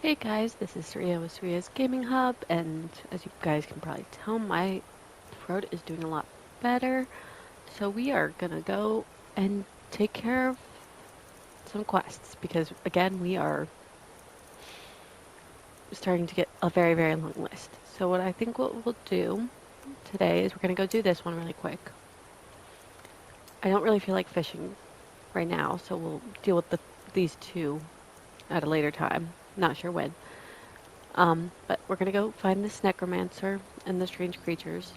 Hey guys, this is Surya with Surya's Gaming Hub, and as you guys can probably tell, my throat is doing a lot better. So we are gonna go and take care of some quests, because again, we are starting to get a very, very long list. So what I think what we'll do today is we're gonna go do this one really quick. I don't really feel like fishing right now, so we'll deal with these two at a later time. Not sure when. But we're going to go find this necromancer and the strange creatures.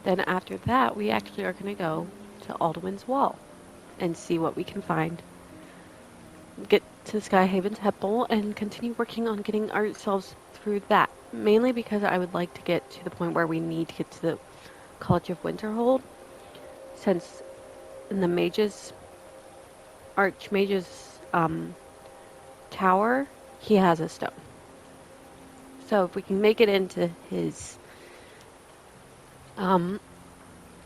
Then after that, we actually are going to go to Alduin's Wall and see what we can find. Get to Skyhaven Temple and continue working on getting ourselves through that. Mainly because I would like to get to the point where we need to get to the College of Winterhold. Since in the Archmage's tower, he has a stone. So if we can make it into his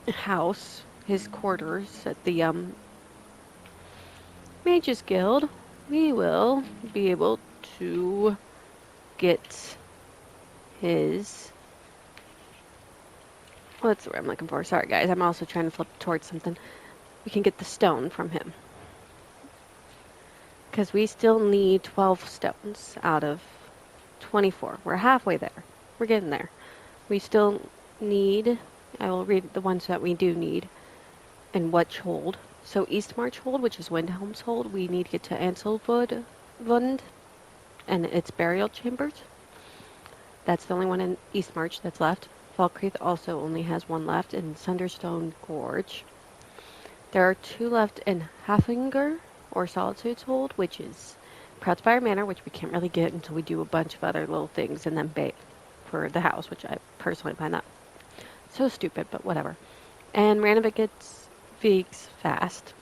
house, his quarters at the Mages Guild, we will be able to get his... What's the word I'm looking for? Sorry guys, I'm also trying to flip towards something. We can get the stone from him. Because we still need 12 stones out of 24. We're halfway there. We're getting there. We still need, I will read the ones that we do need, and which hold. So Eastmarch hold, which is Windhelm's hold, we need to get to Anselwood and its burial chambers. That's the only one in Eastmarch that's left. Falkreath also only has one left in Sunderstone Gorge. There are 2 left in Hafinger, or Solitude's hold, which is Proudspire Manor, which we can't really get until we do a bunch of other little things, and then Bay for the house, which I personally find that so stupid, but whatever. And Ranovik's Vig's Fast.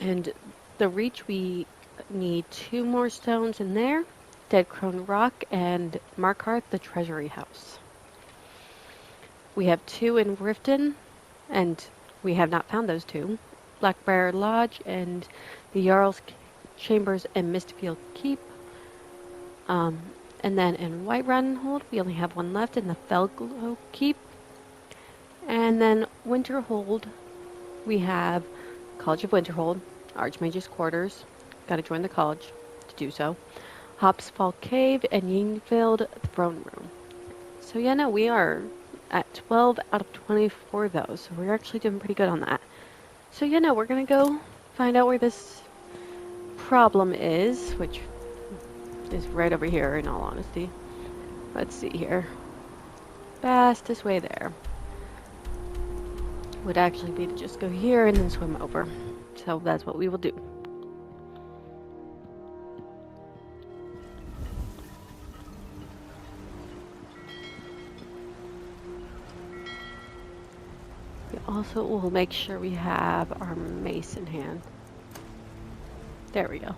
And the Reach, we need 2 more stones in there. Dead Crone Rock and Markarth, the Treasury House. We have 2 in Riften, and we have not found those 2. Blackbriar Lodge and the Jarl's Chambers and Mistfield Keep. And then in Whiterun Hold, we only have 1 left in the Felglow Keep. And then Winterhold, we have College of Winterhold, Archmage's Quarters. Gotta join the college to do so. Hopsfall Cave and Yingfield Throne Room. So yeah, no, we are at 12 out of 24 though, so we're actually doing pretty good on that. So yeah, no, we're gonna go find out where this problem is, which is right over here in all honesty. Let's see here. Fastest way there would actually be to just go here and then swim over. So that's what we will do. We also will make sure we have our mace in hand. There we go.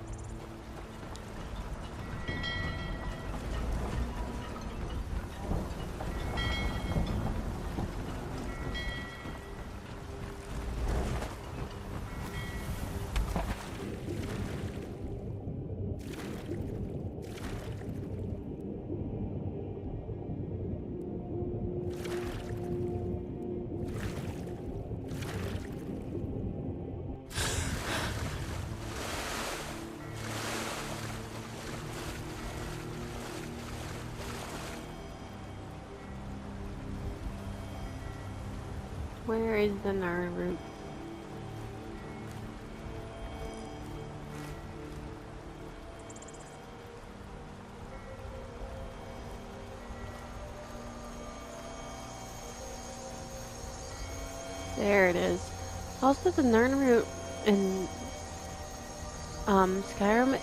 Where is the Nara route? There it is. Also, the Nern route in Skyrim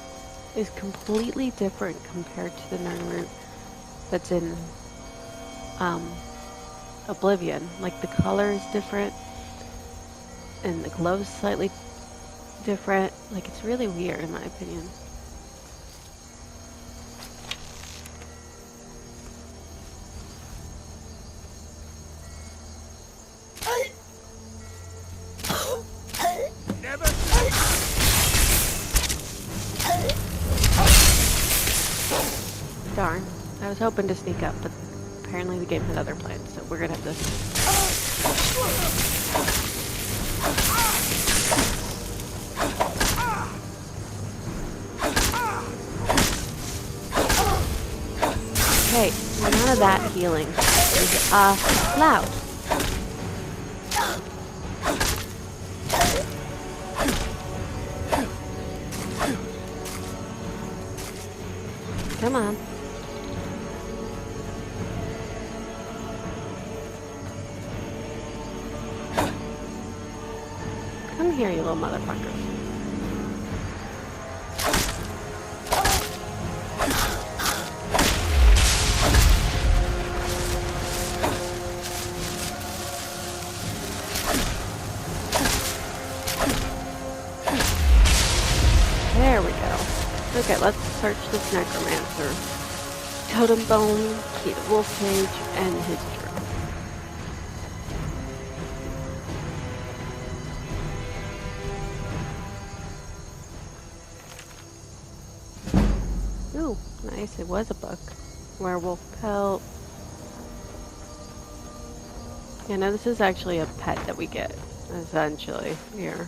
is completely different compared to the Nern route that's in Oblivion. Like, the color is different, and the glow's slightly different. Like, it's really weird in my opinion. Darn. I was hoping to sneak up, but apparently the game had other plans, so we're gonna have to... Okay, none of that healing is allowed. Come on. Come here, you little motherfucker. There we go. Okay, let's search this necromancer. Totem bone, key to wolf cage, and his drill. Ooh, nice. It was a book. Werewolf pelt. Yeah, no, this is actually a pet that we get, essentially, here.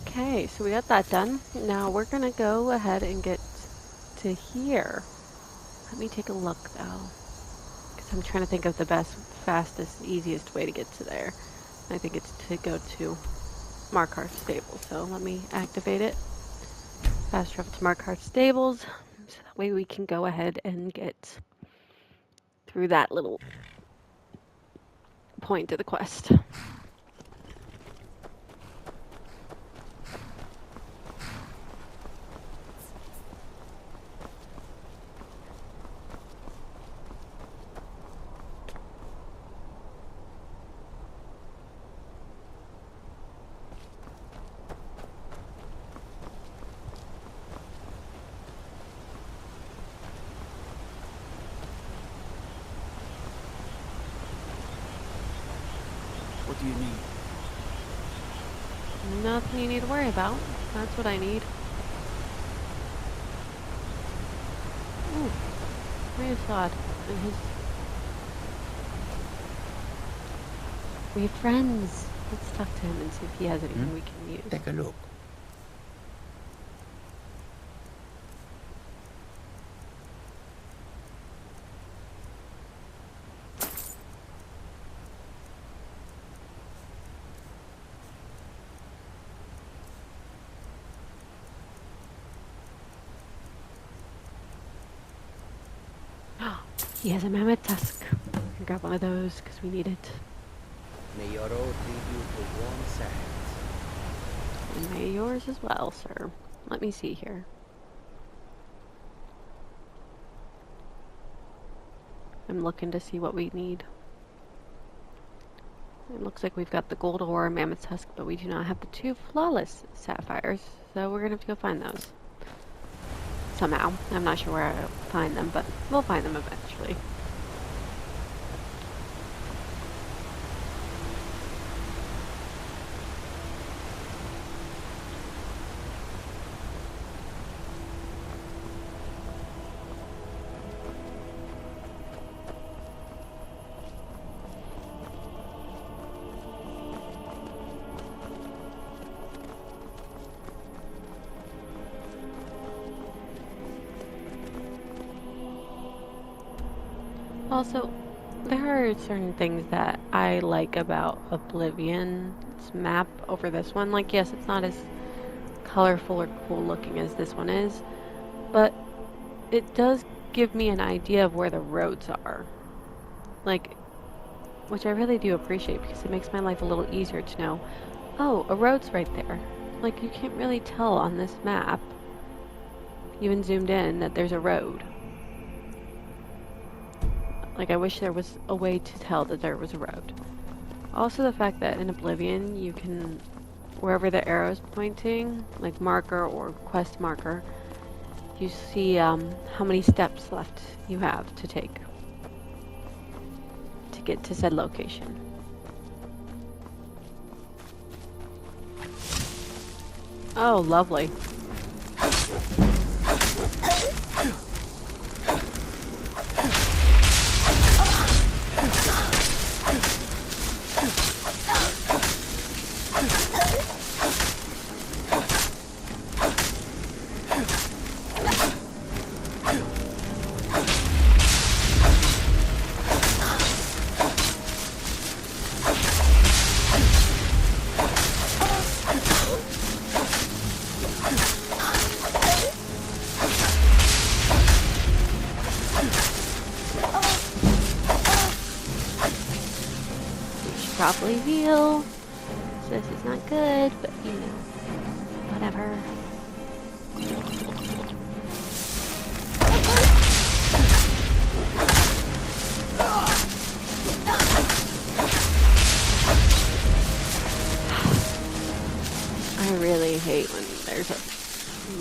Okay, so we got that done. Now we're gonna go ahead and get to here. Let me take a look though, because I'm trying to think of the best, fastest, easiest way to get to there. I think it's to go to Markarth Stables. So let me activate it. Fast travel to Markarth Stables, so that way we can go ahead and get through that little point of the quest. What do you need? Nothing you need to worry about. That's what I need. Ooh, where's Todd and his... We have friends. Let's talk to him and see if he has anything we can use. Take a look. He has a mammoth tusk. I'll grab one of those because we need it. May your road lead you to warm sands. And may yours as well, sir. Let me see here. I'm looking to see what we need. It looks like we've got the gold ore, mammoth tusk, but we do not have the 2 flawless sapphires, so we're gonna have to go find those. Somehow. I'm not sure where I'll find them, but we'll find them eventually. Also, there are certain things that I like about Oblivion's map over this one. Like, yes, it's not as colorful or cool looking as this one is, but it does give me an idea of where the roads are. Like, which I really do appreciate because it makes my life a little easier to know, oh, a road's right there. Like, you can't really tell on this map, even zoomed in, that there's a road. Like, I wish there was a way to tell that there was a road. Also, the fact that in Oblivion, you can, wherever the arrow is pointing, like marker or quest marker, you see how many steps left you have to take to get to said location. Oh, lovely. Probably heal. So this is not good, but you know, whatever. I really hate when there's a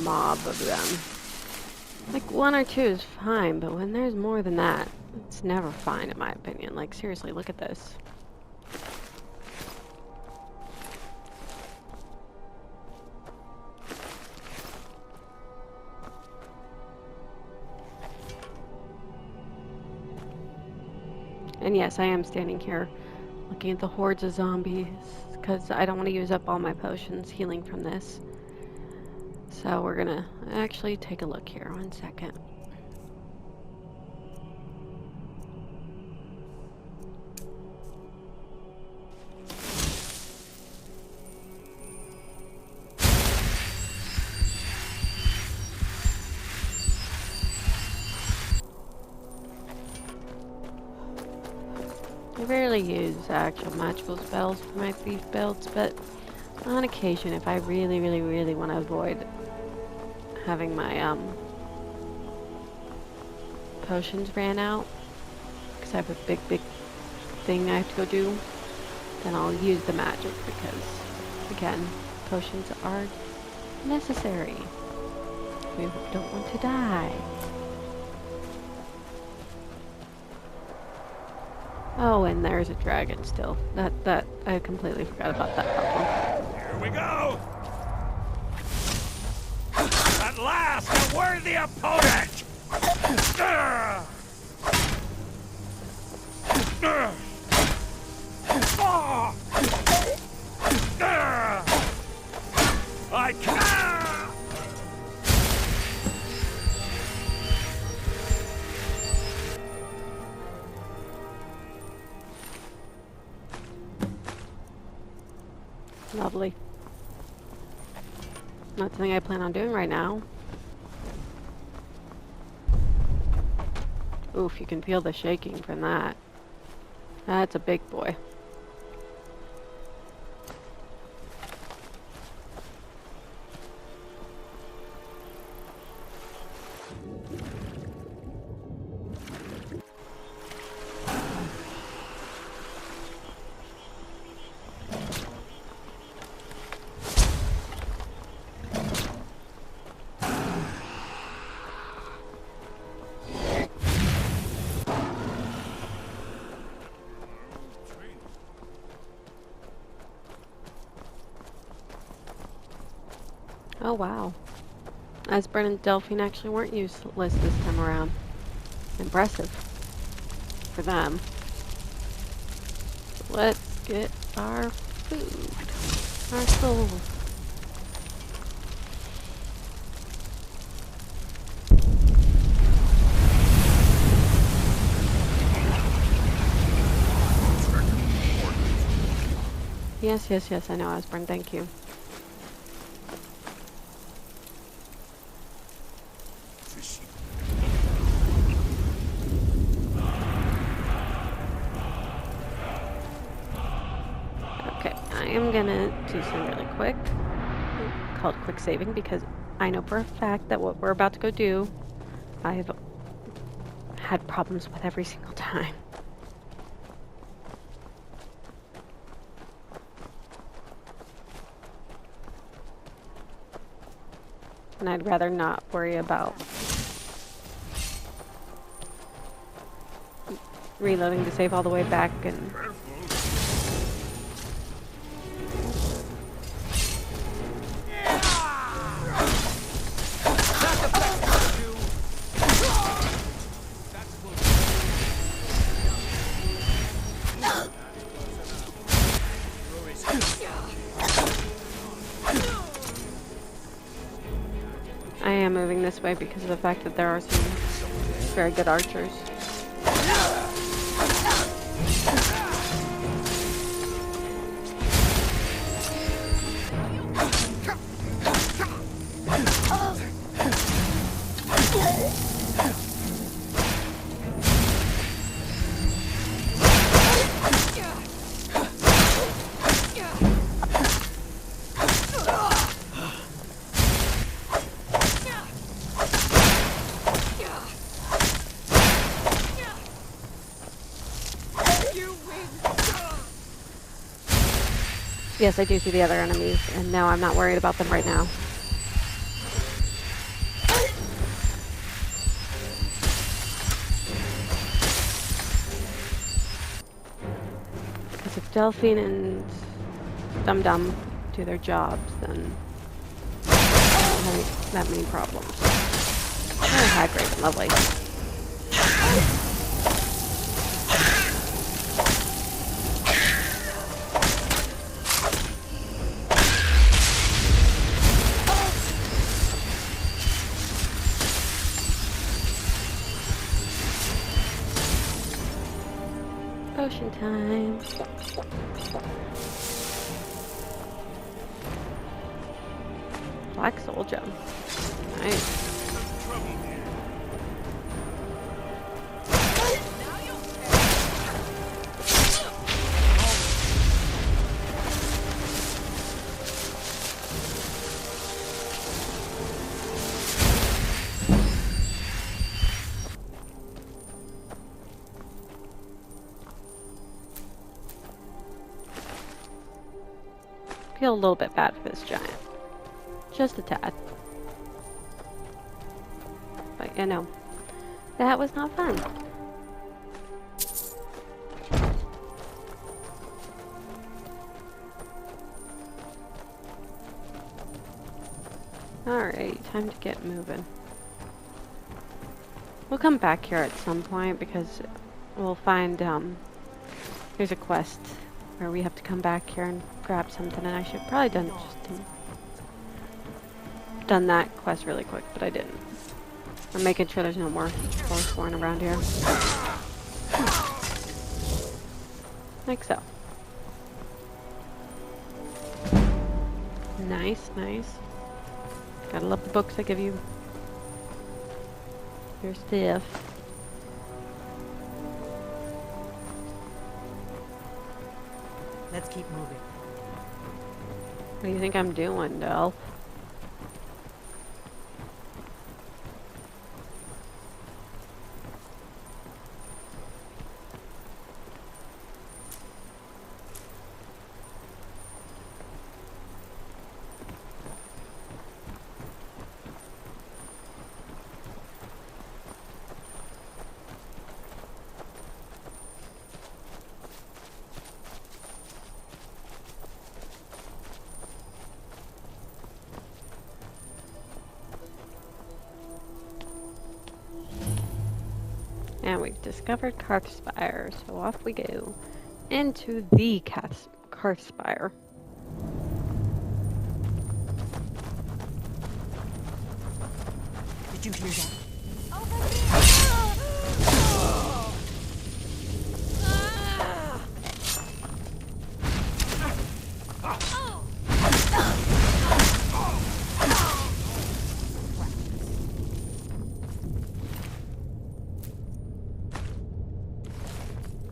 mob of them. Like, one or two is fine, but when there's more than that, it's never fine in my opinion. Like, seriously, look at this. And yes, I am standing here looking at the hordes of zombies because I don't want to use up all my potions healing from this. So we're gonna actually take a look here. 1 second. I rarely use actual magical spells for my thief builds, but on occasion, if I really, really, really want to avoid having my potions ran out, because I have a big thing I have to go do, then I'll use the magic because, again, potions are necessary. We don't want to die. Oh, and there's a dragon still. That I completely forgot about that problem. Here we go! At last, a worthy opponent! I can't! Lovely. Not something I plan on doing right now. Oof, you can feel the shaking from that. That's a big boy. Oh wow. Esbern and Delphine actually weren't useless this time around. Impressive. For them. Let's get our food. Our souls. Yes, I know, Esbern, thank you. I'm gonna do some really quick, called quick saving, because I know for a fact that what we're about to go do, I've had problems with every single time. And I'd rather not worry about reloading to save all the way back and I am moving this way because of the fact that there are some very good archers. Yes, I do see the other enemies, and no, I'm not worried about them right now. Because if Delphine and Dum Dum do their jobs, then I don't have that many problems. Oh, high grade, lovely. Potion time. Black soul gem. Nice. Feel a little bit bad for this giant. Just a tad. But, you know, that was not fun. Alright, time to get moving. We'll come back here at some point because we'll find, there's a quest where we have to come back here and grab something, and I should probably done that quest really quick, but I didn't. I'm making sure there's no more Force around here. Like so. Nice, nice. Gotta love the books that give you your stuff. Let's keep moving. What do you think I'm doing, Del? And we've discovered Karthspire, so off we go into the Karthspire. Did you hear that?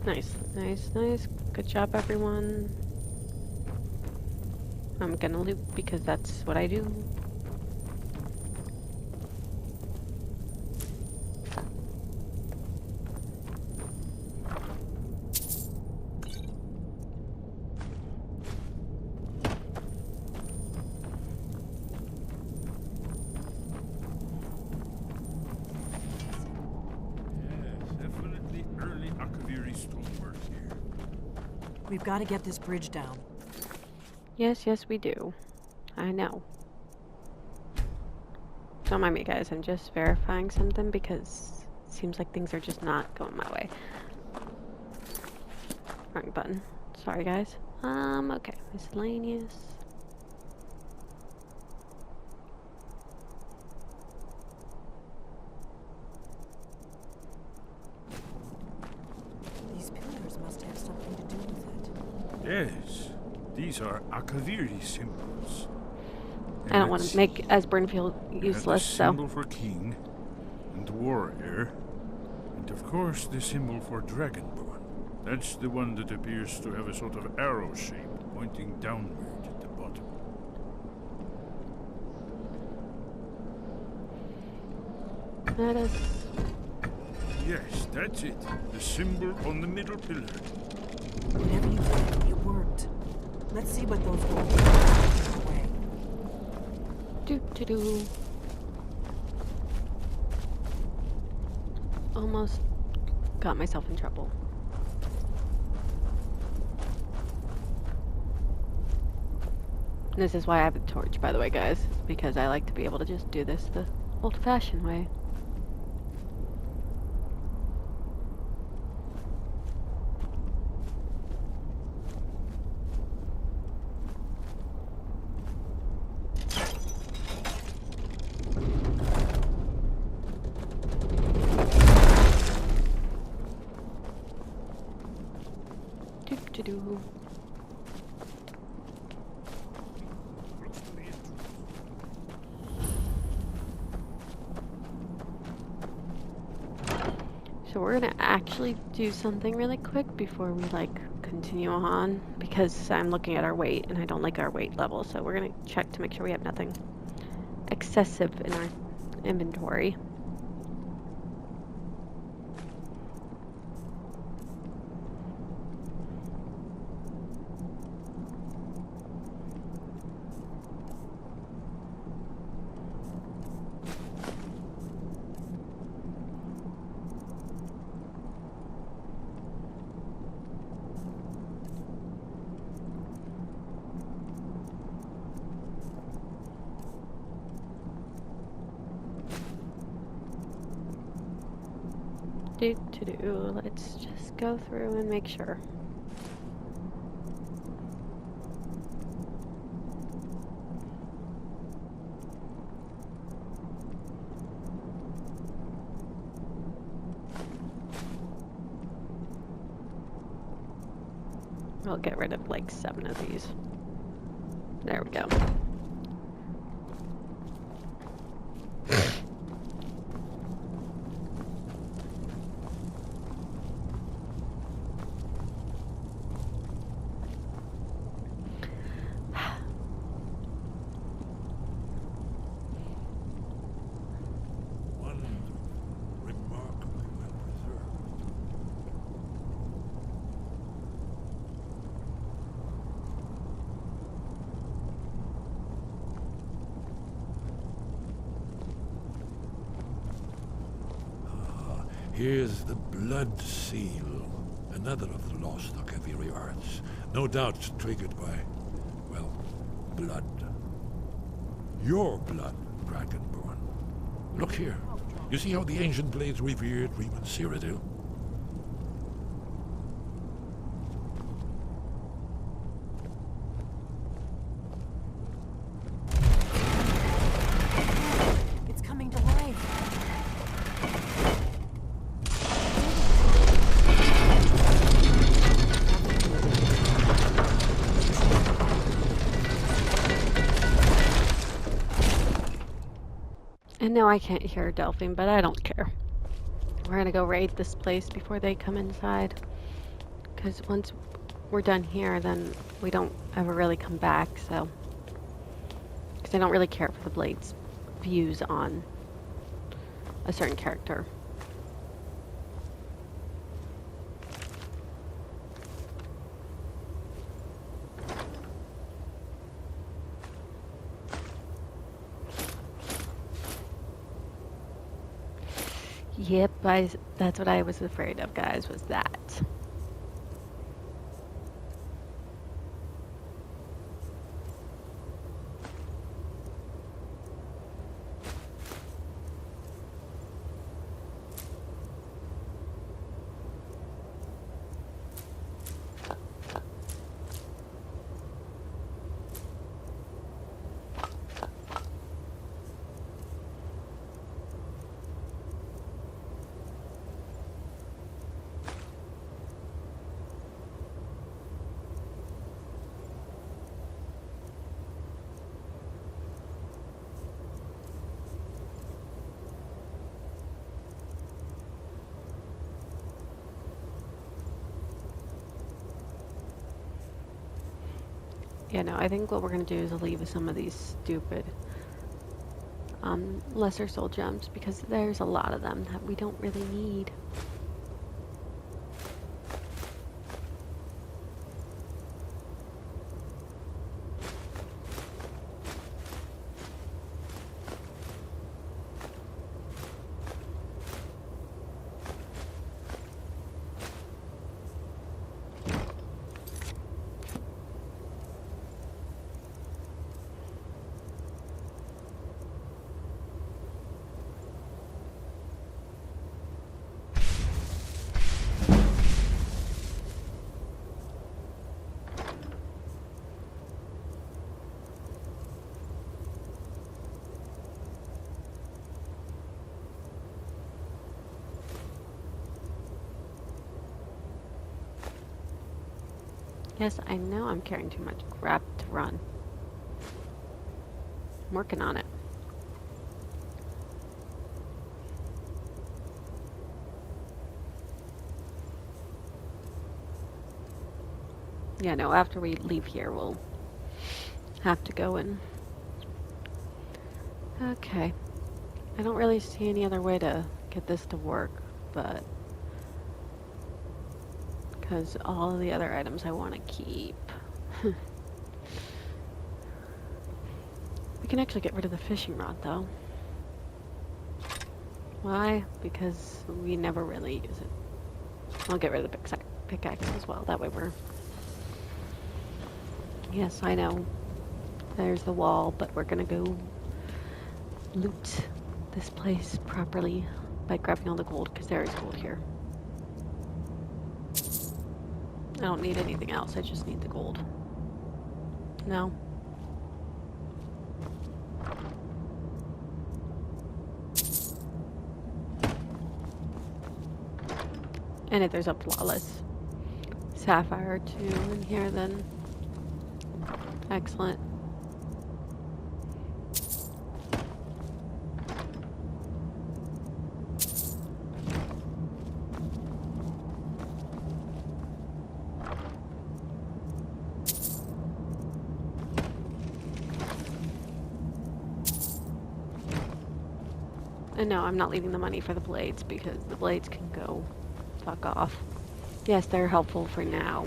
Nice, nice, nice. Good job, everyone. I'm gonna loot because that's what I do. Early Akaviri stonework here. We've got to get this bridge down. Yes, yes, we do. I know. Don't mind me, guys. I'm just verifying something because it seems like things are just not going my way. Wrong button. Sorry, guys. Okay. Miscellaneous. These pillars must have something to do with it. Yes, these are Akaviri symbols. I don't want to make Esbern feel useless, The so. symbol for king and warrior, and of course the symbol for dragonborn. That's the one that appears to have a sort of arrow shape pointing downward at the bottom. That is. Yes, that's it. The symbol on the middle pillar. Whatever you did, it worked. Let's see what those gold pillars are away. Do. Almost got myself in trouble. This is why I have a torch, by the way, guys, because I like to be able to just do this the old-fashioned way. Do. So we're gonna actually do something really quick before we continue on, because I'm looking at our weight and I don't like our weight level, so we're gonna check to make sure we have nothing excessive in our inventory. Let's just go through and make sure. I'll get rid of like 7 of these. There we go. Here's the Blood Seal, another of the lost Akaviri arts. No doubt triggered by, well, blood. Your blood, Dragonborn. Look here. You see how the ancient blades revered Reman Cyrodiil? It's coming to life. And no, I can't hear Delphine, but I don't care. We're gonna go raid this place before they come inside. Because once we're done here, then we don't ever really come back, so. Because I don't really care for the Blade's views on a certain character. Yep, that's what I was afraid of, guys, was that. Yeah, no, I think what we're going to do is leave some of these stupid lesser soul gems because there's a lot of them that we don't really need. Yes, I know I'm carrying too much crap to run. I'm working on it. Yeah, no, after we leave here, we'll have to go and... Okay. I don't really see any other way to get this to work, but... Because all of the other items I want to keep. We can actually get rid of the fishing rod, though. Why? Because we never really use it. I'll get rid of the pickaxe as well. That way we're... Yes, I know. There's the wall, but we're gonna go loot this place properly by grabbing all the gold, because there is gold here. I don't need anything else, I just need the gold. No. And if there's a flawless sapphire too in here, then excellent. And no, I'm not leaving the money for the blades because the blades can go fuck off. Yes, they're helpful for now.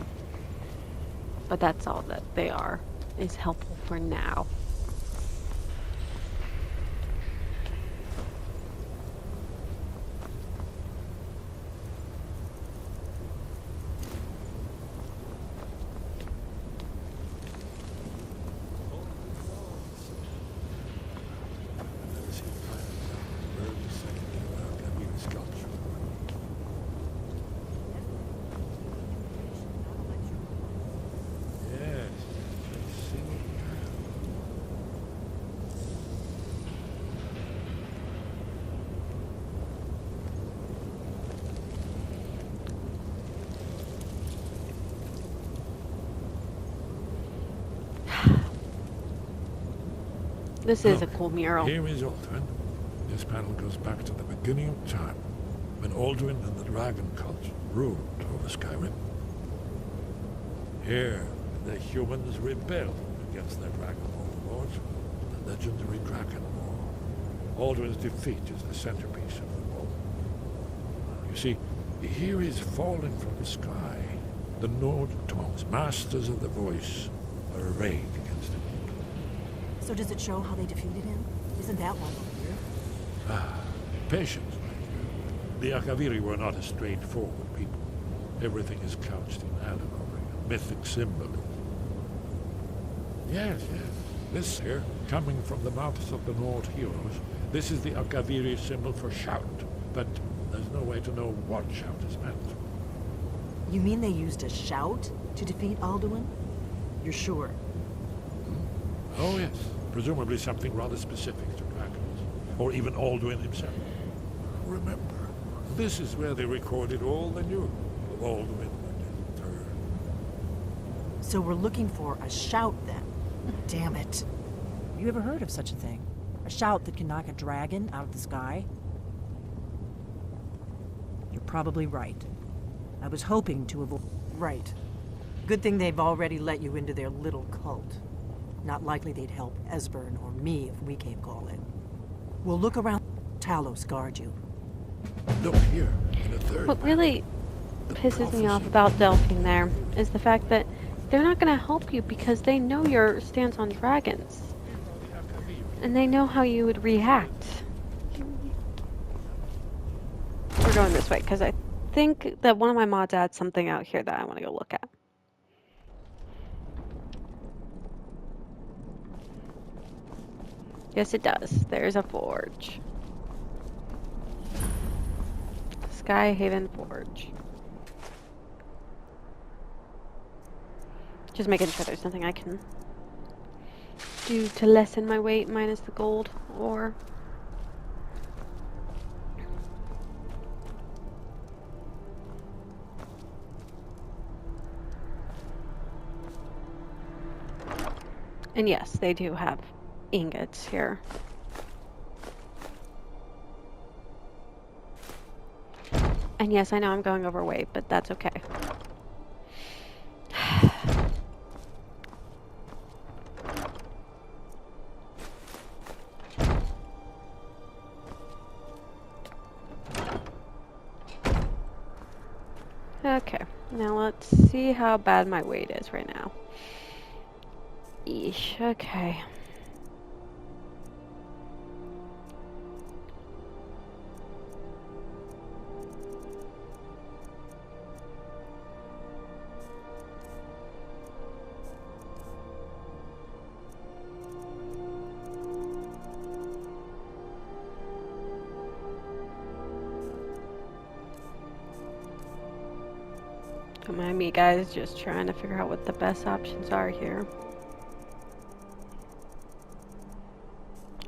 But that's all that they are, is helpful for now. This is a cool mural. Here is Alduin. This panel goes back to the beginning of time, when Alduin and the dragon cult ruled over Skyrim. Here, the humans rebelled against their dragon overlords, the legendary Dragon War. Alduin's defeat is the centerpiece of the wall. You see, here is falling from the sky. The Nord Tongs, masters of the voice, are arrayed against him. So does it show how they defeated him? Isn't that one over here? Ah, patience, my dear. The Akaviri were not a straightforward people. Everything is couched in allegory, mythic symbolism. Yes, yes. This here, coming from the mouths of the Nord heroes, this is the Akaviri symbol for shout. But there's no way to know what shout is meant. You mean they used a shout to defeat Alduin? You're sure? Oh yes, presumably something rather specific to dragons, or even Alduin himself. Remember, this is where they recorded all they knew of Alduin and his turn. So we're looking for a shout then. Damn it. You ever heard of such a thing? A shout that can knock a dragon out of the sky? You're probably right. I was hoping to avoid... Right. Good thing they've already let you into their little cult. Not likely they'd help Esbern or me if we came calling. We'll look around. Talos guard you. Look here, in a third What map, really the pisses me off prophecy. about Delphine there is the fact that they're not going to help you because they know your stance on dragons. And they know how you would react. We're going this way because I think that one of my mods adds something out here that I want to go look at. Yes, it does. There's a forge. Skyhaven Forge. Just making sure there's nothing I can do to lessen my weight minus the gold ore. And yes, they do have ingots here. And yes, I know I'm going overweight, but that's okay. Okay, now let's see how bad my weight is right now. Eesh, okay. Don't mind me, guys, just trying to figure out what the best options are here.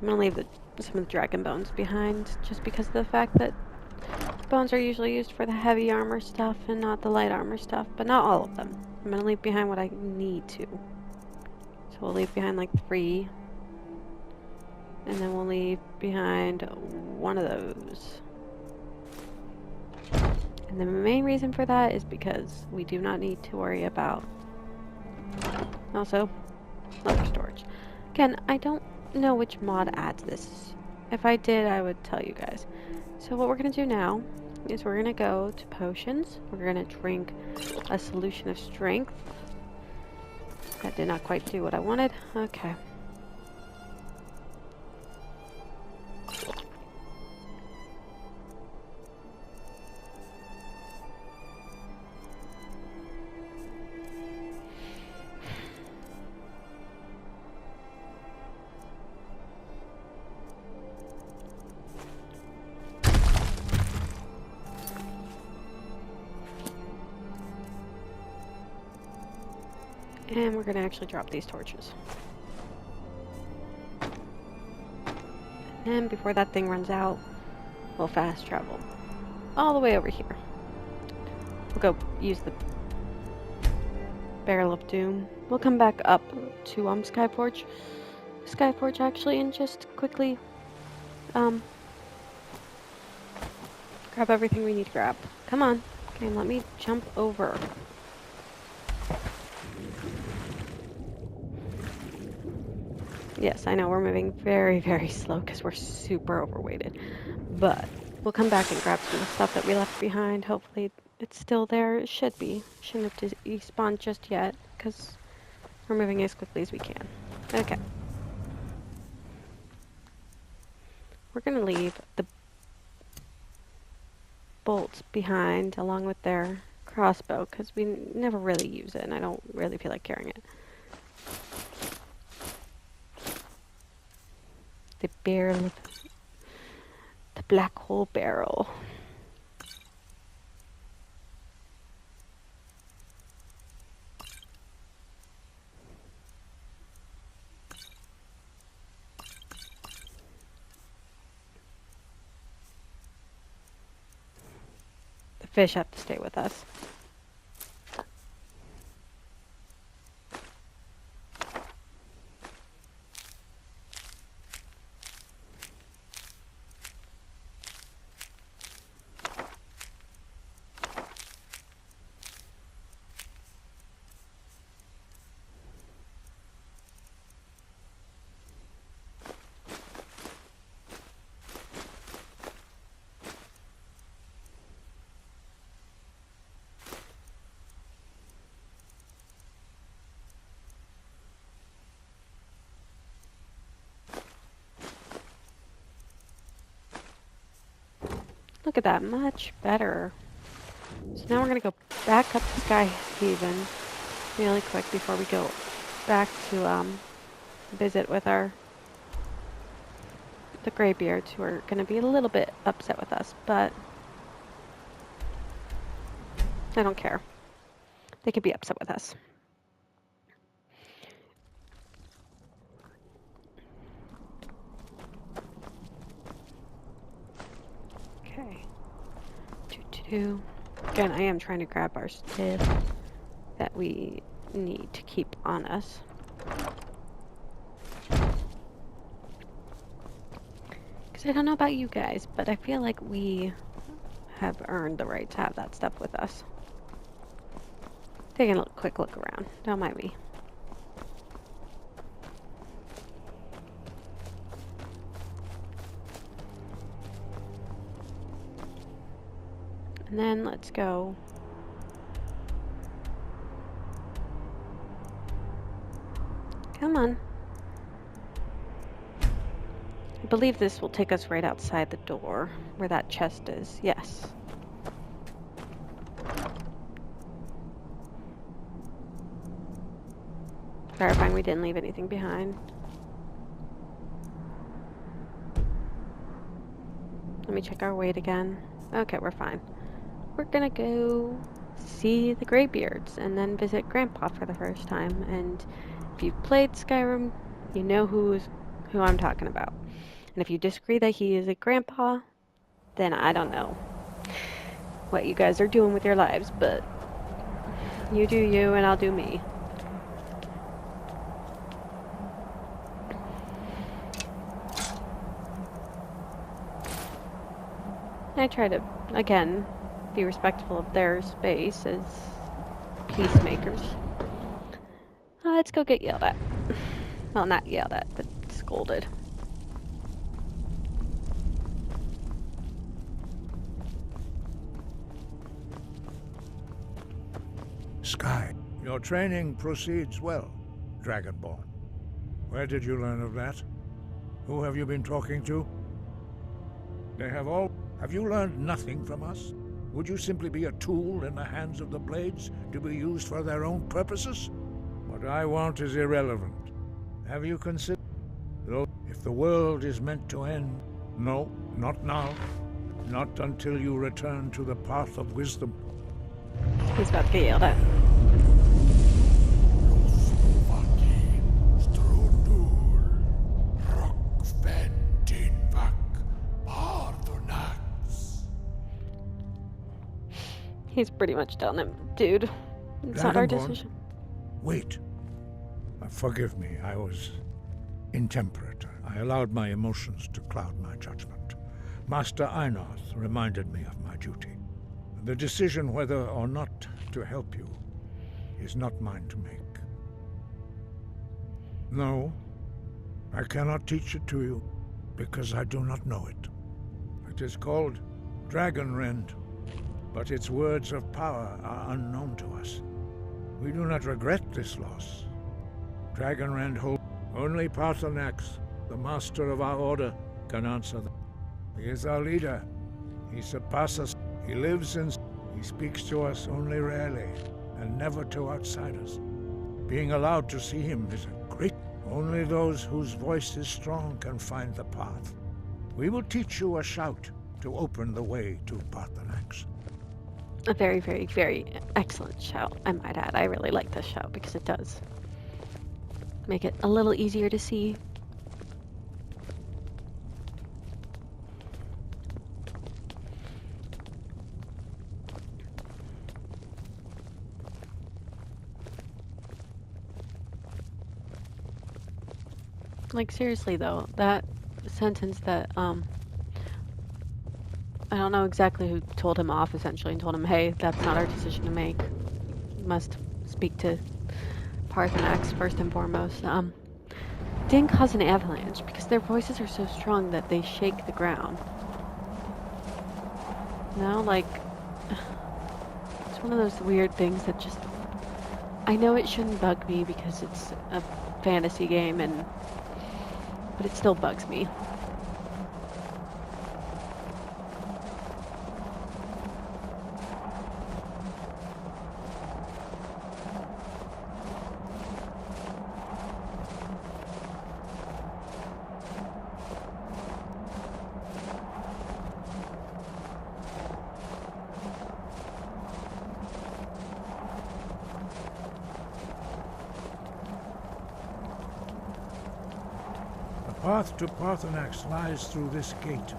I'm gonna leave some of the dragon bones behind, just because of the fact that bones are usually used for the heavy armor stuff and not the light armor stuff, but not all of them. I'm gonna leave behind what I need to. So we'll leave behind like 3. And then we'll leave behind one of those. And the main reason for that is because we do not need to worry about also leather storage. Again, I don't know which mod adds this. If I did, I would tell you guys. So what we're going to do now is we're going to go to potions. We're going to drink a solution of strength. That did not quite do what I wanted. Okay. And we're going to actually drop these torches. And before that thing runs out, we'll fast travel all the way over here. We'll go use the Barrel of Doom. We'll come back up to Skyforge actually, and just quickly grab everything we need to grab. Come on. Okay, let me jump over. Yes, I know we're moving very, very slow because we're super overweighted. But we'll come back and grab some of the stuff that we left behind. Hopefully it's still there. It should be. Shouldn't have despawned just yet because we're moving as quickly as we can. Okay. We're going to leave the bolts behind along with their crossbow because we never really use it and I don't really feel like carrying it. The barrel, the black hole barrel. The fish have to stay with us. Look at that, much better. So now we're gonna go back up to Skyhaven really quick before we go back to visit with the Greybeards, who are gonna be a little bit upset with us, but I don't care. They could be upset with us. Okay. Again, I am trying to grab our stuff that we need to keep on us. Because I don't know about you guys, but I feel like we have earned the right to have that stuff with us. Taking a quick look around. Don't mind me. And then let's go. Come on. I believe this will take us right outside the door where that chest is. Yes. Verifying we didn't leave anything behind. Let me check our weight again. Okay, we're fine. We're gonna go see the Greybeards and then visit Grandpa for the first time. And if you've played Skyrim, you know who I'm talking about. And if you disagree that he is a grandpa, then I don't know what you guys are doing with your lives, but you do you and I'll do me. I try to, again, be respectful of their space as peacemakers. Let's go get yelled at. Well, not yelled at, but scolded. Sky, your training proceeds well, Dragonborn. Where did you learn of that? Who have you been talking to? They have all... Have you learned nothing from us? Would you simply be a tool in the hands of the Blades to be used for their own purposes? What I want is irrelevant. Have you considered... Though, if the world is meant to end... No, not now. Not until you return to the path of wisdom. He's about to get yelled at. He's pretty much telling him, dude, it's not our decision. Wait. Forgive me, I was intemperate. I allowed my emotions to cloud my judgment. Master Einarth reminded me of my duty. The decision whether or not to help you is not mine to make. No, I cannot teach it to you because I do not know it. It is called Dragonrend, but its words of power are unknown to us. We do not regret this loss. Dragonrend holds only Paarthurnax, the master of our order, can answer them. He is our leader. He surpasses. He lives in... He speaks to us only rarely, and never to outsiders. Being allowed to see him is a great... Only those whose voice is strong can find the path. We will teach you a shout to open the way to Paarthurnax. A very, very, very excellent shout, I might add. I really like this shout because it does make it a little easier to see. Like, seriously though, that sentence that, I don't know exactly who told him off, essentially, and told him, hey, that's not our decision to make. You must speak to Paarthurnax first and foremost. Didn't cause an avalanche, because their voices are so strong that they shake the ground. No, like, it's one of those weird things that just, I know it shouldn't bug me because it's a fantasy game, but it still bugs me. The path to Paarthurnax lies through this gate.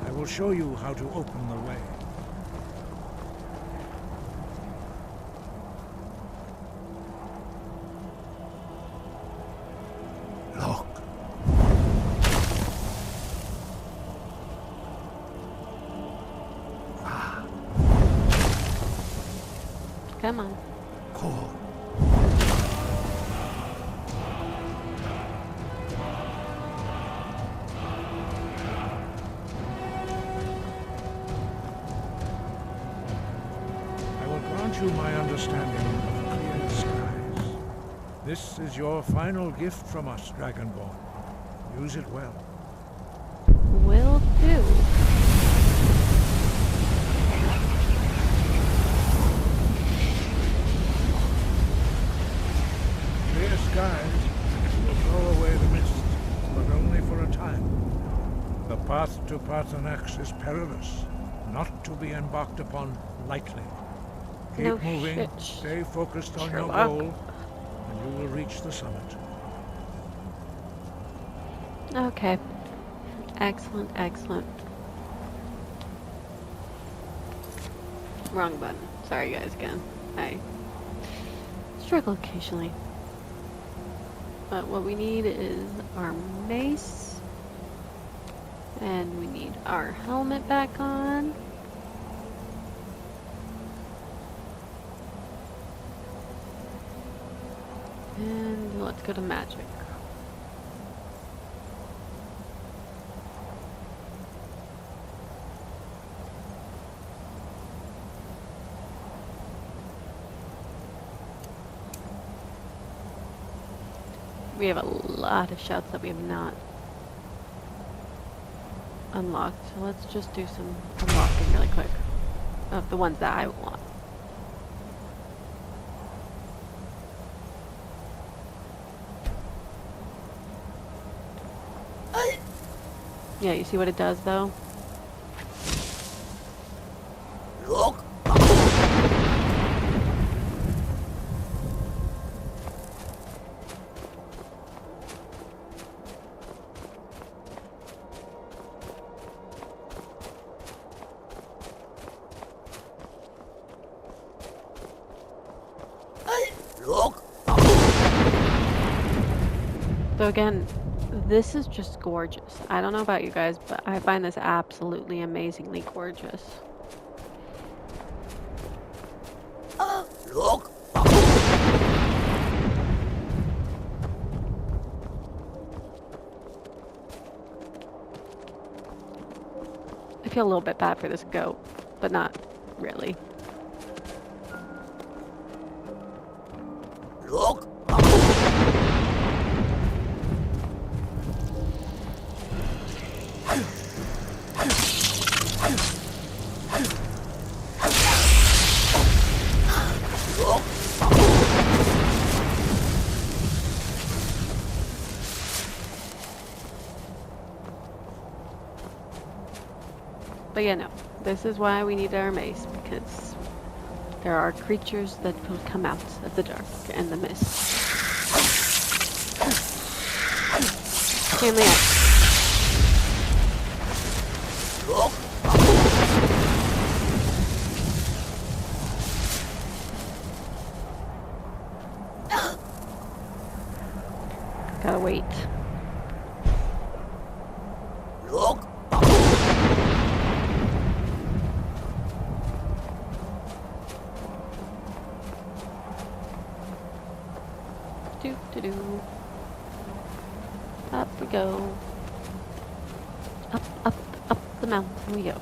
I will show you how to open the way. Look. Come on. Cool. You my understanding of clear skies. This is your final gift from us, Dragonborn. Use it well. Will do. Clear skies will blow away the mist, but only for a time. The path to Paarthurnax is perilous, not to be embarked upon lightly. Keep No moving, shit, stay focused on your Sherlock. goal, and you will reach the summit. Okay. Excellent, excellent. Wrong button. Sorry guys again. I struggle occasionally. But what we need is our mace. And we need our helmet back on. And let's go to magic. We have a lot of shouts that we have not unlocked, so let's just do some unlocking really quick of the ones that I want. Yeah, you see what it does though? Look! Look! So again, this is just gorgeous. I don't know about you guys, but I find this absolutely amazingly gorgeous. Look! I feel a little bit bad for this goat, but not really. Look! But yeah, no. This is why we need our mace, because there are creatures that will come out of the dark and the mist. Can't land. Gotta wait. Do. Up we go. Up the mountain we go.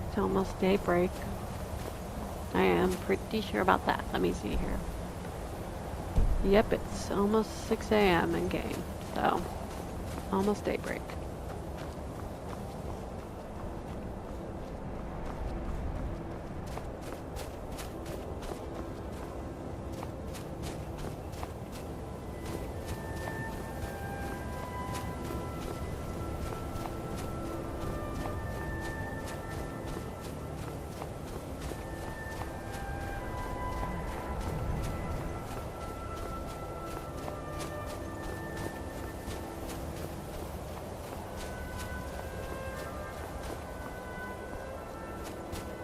It's almost daybreak. I am pretty sure about that. Let me see here. Yep, it's almost 6 a.m. in game. So, almost daybreak.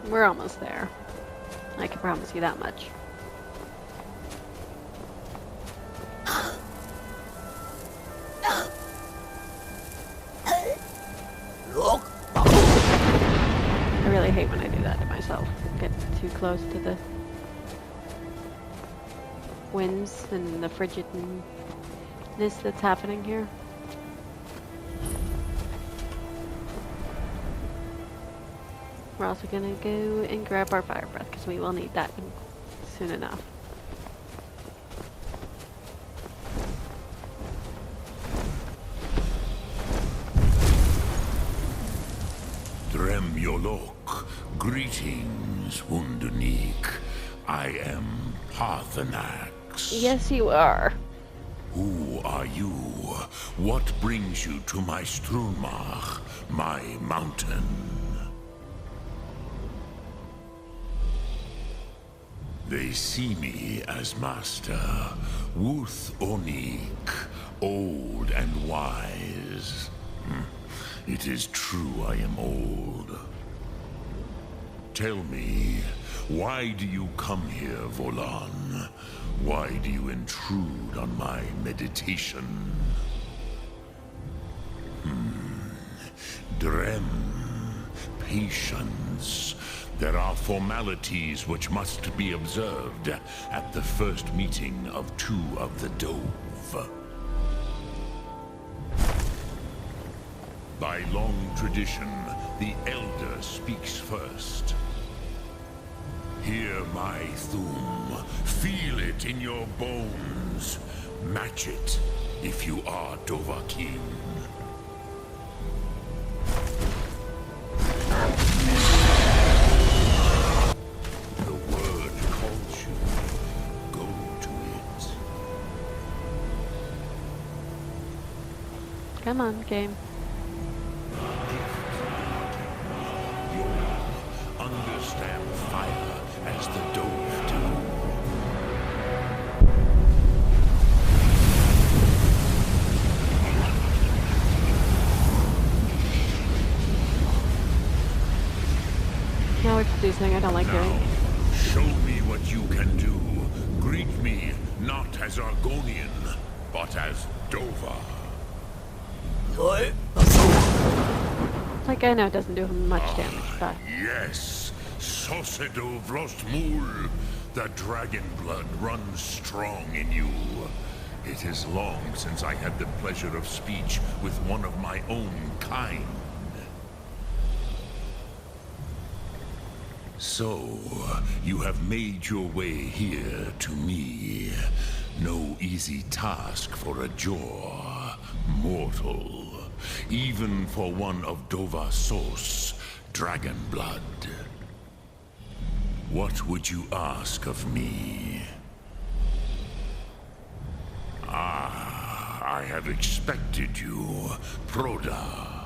We're almost there. I can promise you that much. I really hate when I do that to myself. Get too close to the winds and the frigidness that's happening here. We're also gonna go and grab our fire breath because we will need that soon enough. Dremyolok, greetings, Wundernik. I am Parthenax. Yes, you are. Who are you? What brings you to my Strunmach, my mountain? They see me as master, Wuth Onik, old and wise. It is true I am old. Tell me, why do you come here, Volan? Why do you intrude on my meditation? Drem, patience. There are formalities which must be observed at the first meeting of two of the Dove. By long tradition, the Elder speaks first. Hear my Thum. Feel it in your bones. Match it if you are Dovahkiin. The word calls you. Go to it. Come on, game. Understand fire as the Dove do. Now we're producing. I don't like doing. Now, show me what you can do. Greet me not as Argonian, but as Dova. Like I know it doesn't do him much damage, but Yes, Sosedo Vrostmul. The dragon blood runs strong in you. It is long since I had the pleasure of speech with one of my own kind. So, you have made your way here to me. No easy task for a jaw mortal, even for one of Dovasos, dragon blood. What would you ask of me? Ah, I have expected you, Proda.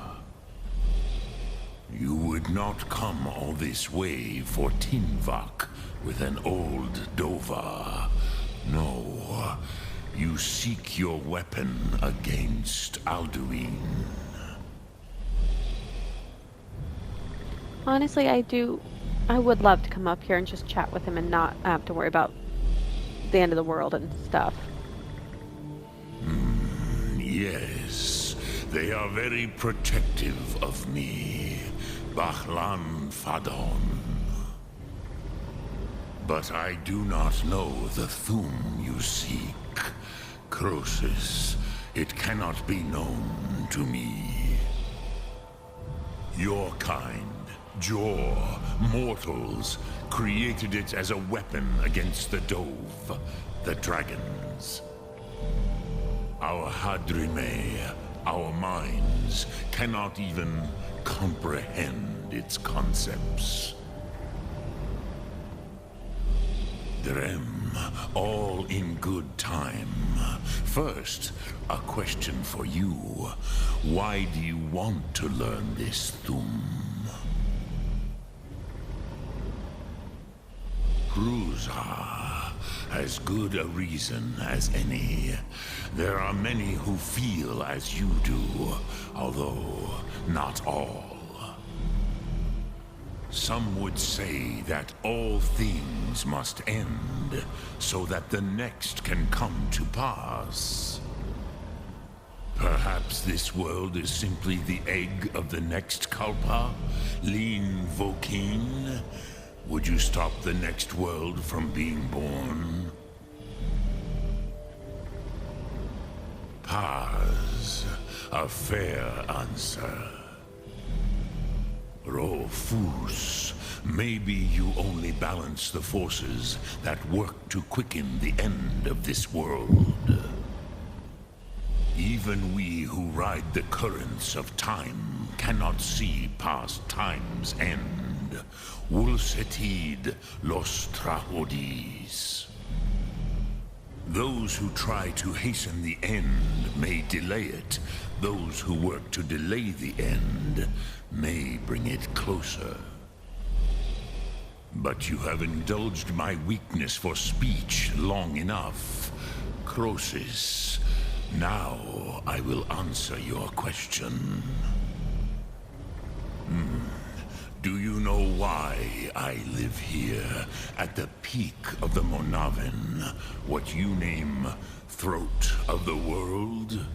You would not come all this way for Tinvak with an old Dova. No, you seek your weapon against Alduin. Honestly, I would love to come up here and just chat with him and not have to worry about the end of the world and stuff. Yes, they are very protective of me, Bahlan Fadon. But I do not know the Thum you seek. Croesus, it cannot be known to me. Your kind, Jor, mortals, created it as a weapon against the Dove, the dragons. Our Hadrime, our minds, cannot even comprehend its concepts. Drem, all in good time. First, a question for you. Why do you want to learn this Thum? Ruza, as good a reason as any. There are many who feel as you do, although not all. Some would say that all things must end, so that the next can come to pass. Perhaps this world is simply the egg of the next Kalpa, Lin Vokin. Would you stop the next world from being born? Paz, a fair answer. Rofus, maybe you only balance the forces that work to quicken the end of this world. Even we who ride the currents of time cannot see past time's end. Wulsetid los trahodis. Those who try to hasten the end may delay it. Those who work to delay the end may bring it closer. But you have indulged my weakness for speech long enough. Croesus, now I will answer your question. Do you know why I live here, at the peak of the Monavin, what you name Throat of the World?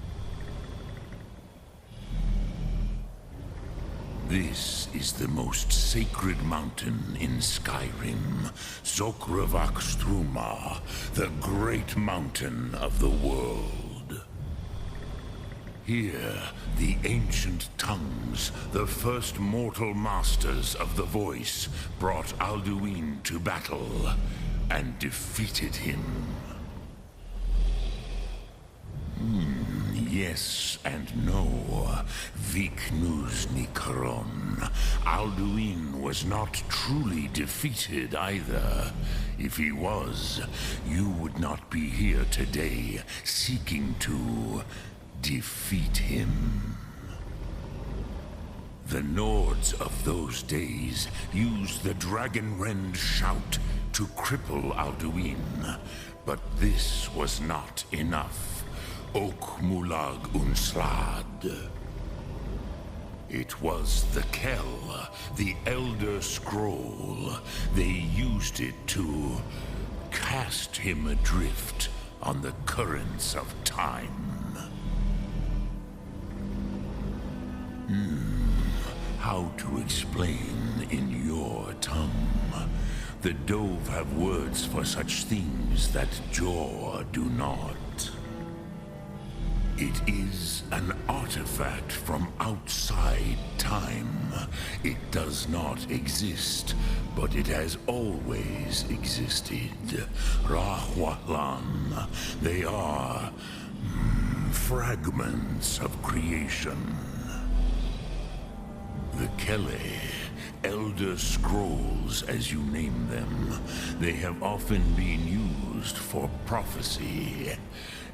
This is the most sacred mountain in Skyrim, Zokravakstruma, the great mountain of the world. Here, the ancient tongues, the first mortal masters of the voice, brought Alduin to battle and defeated him. Yes and no. Viknus Nikaron. Alduin was not truly defeated either. If he was, you would not be here today seeking to defeat him. The Nords of those days used the Dragonrend shout to cripple Alduin, but this was not enough. Ok Mulag Unslad. It was the Kell, the Elder Scroll. They used it to cast him adrift on the currents of time. How to explain in your tongue? The Dove have words for such things that Jor do not. It is an artifact from outside time. It does not exist, but it has always existed. Rahwalan. They are fragments of creation. The Kele, Elder Scrolls as you name them, they have often been used for prophecy.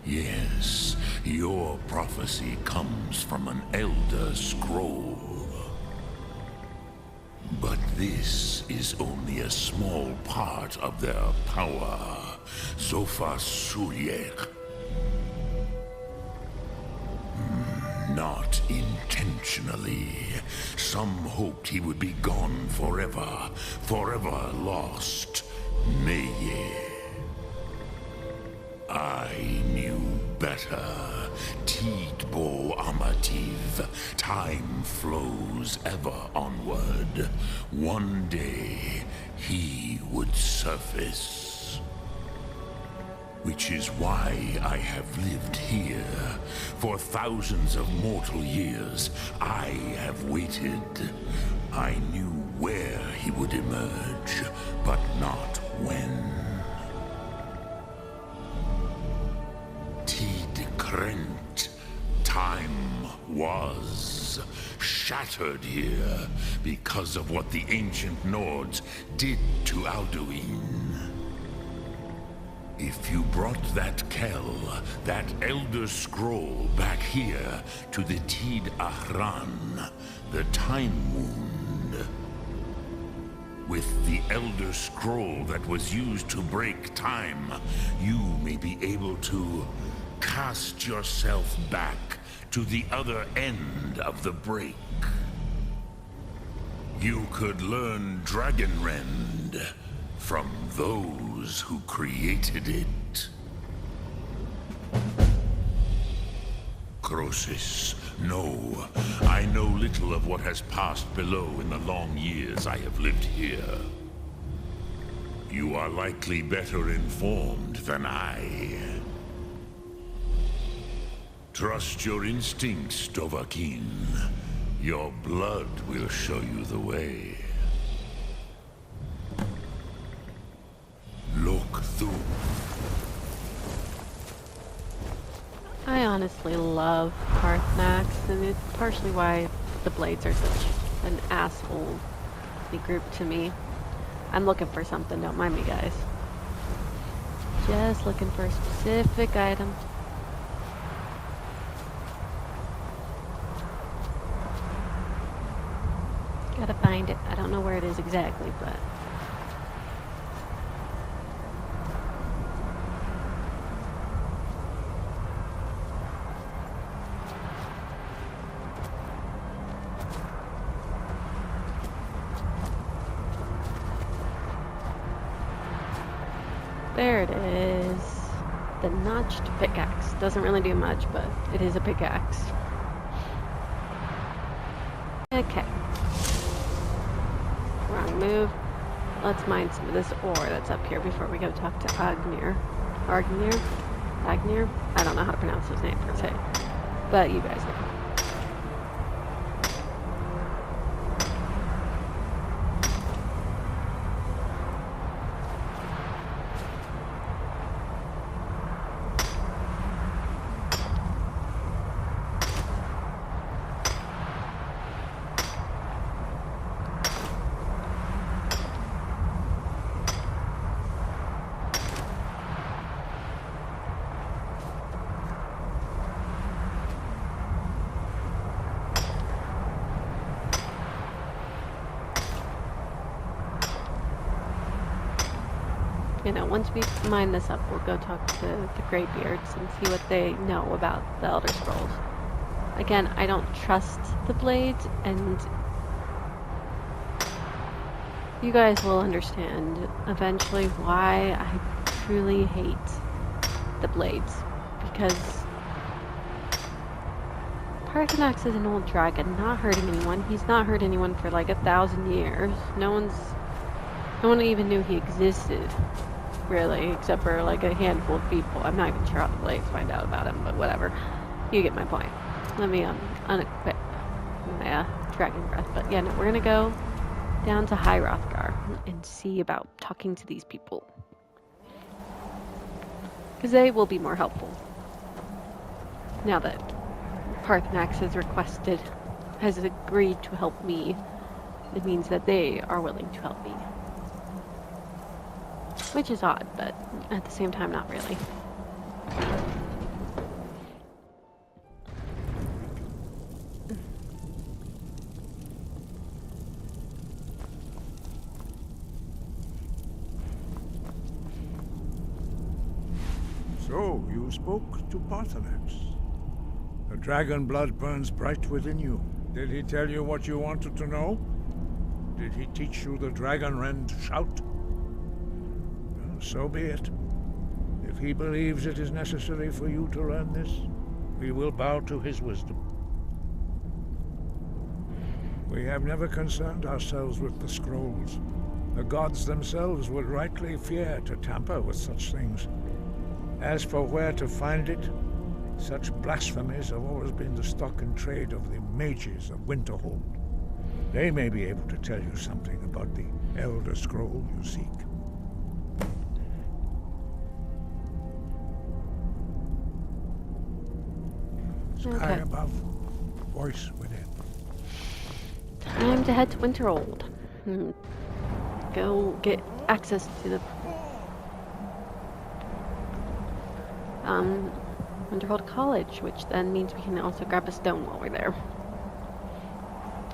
Yes, your prophecy comes from an Elder Scroll. But this is only a small part of their power. Sofa Suryek. Not intentionally. Some hoped he would be gone forever, forever lost. Meye. I knew better. Tidbo Amativ. Time flows ever onward. One day, he would surface. Which is why I have lived here. For thousands of mortal years, I have waited. I knew where he would emerge, but not when. Krent. Time was shattered here because of what the ancient Nords did to Alduin. If you brought that Kel, that Elder Scroll, back here to the Luftahraan, the Time Wound, with the Elder Scroll that was used to break time, you may be able to cast yourself back to the other end of the break. You could learn Dragonrend from those who created it. Crosis, no, I know little of what has passed below in the long years I have lived here. You are likely better informed than I. Trust your instincts, Dovahkiin. Your blood will show you the way. Look through. I honestly love Karthnax, and it's partially why the Blades are such an asshole group to me. I'm looking for something, don't mind me, guys. Just looking for a specific item. Gotta find it. I don't know where it is exactly, but... there it is. The notched pickaxe. Doesn't really do much, but it is a pickaxe. Okay. Wrong move. Let's mine some of this ore that's up here before we go talk to Agnir. Agnir? I don't know how to pronounce his name per se. But you guys know. You know, once we mine this up, we'll go talk to the Greybeards and see what they know about the Elder Scrolls. Again, I don't trust the Blades, and you guys will understand eventually why I truly hate the Blades. Because Karthnax is an old dragon, not hurting anyone. He's not hurt anyone for like 1,000 years. No one even knew he existed, really, except for like a handful of people. I'm not even sure how the Blades find out about him, but whatever. You get my point. Let me unequip my dragon breath. But yeah, no, we're gonna go down to High Hrothgar and see about talking to these people. Because they will be more helpful. Now that Parthenax has agreed to help me, it means that they are willing to help me. Which is odd, but at the same time, not really. So, you spoke to Parthenax. The dragon blood burns bright within you. Did he tell you what you wanted to know? Did he teach you the dragon rend shout? Well, so be it. If he believes it is necessary for you to learn this, we will bow to his wisdom. We have never concerned ourselves with the scrolls. The gods themselves would rightly fear to tamper with such things. As for where to find it, such blasphemies have always been the stock and trade of the mages of Winterhold. They may be able to tell you something about the Elder Scroll you seek. Sky Okay. above, voice within. Time to head to Winterhold. Go get access to the Winterhold College, which then means we can also grab a stone while we're there.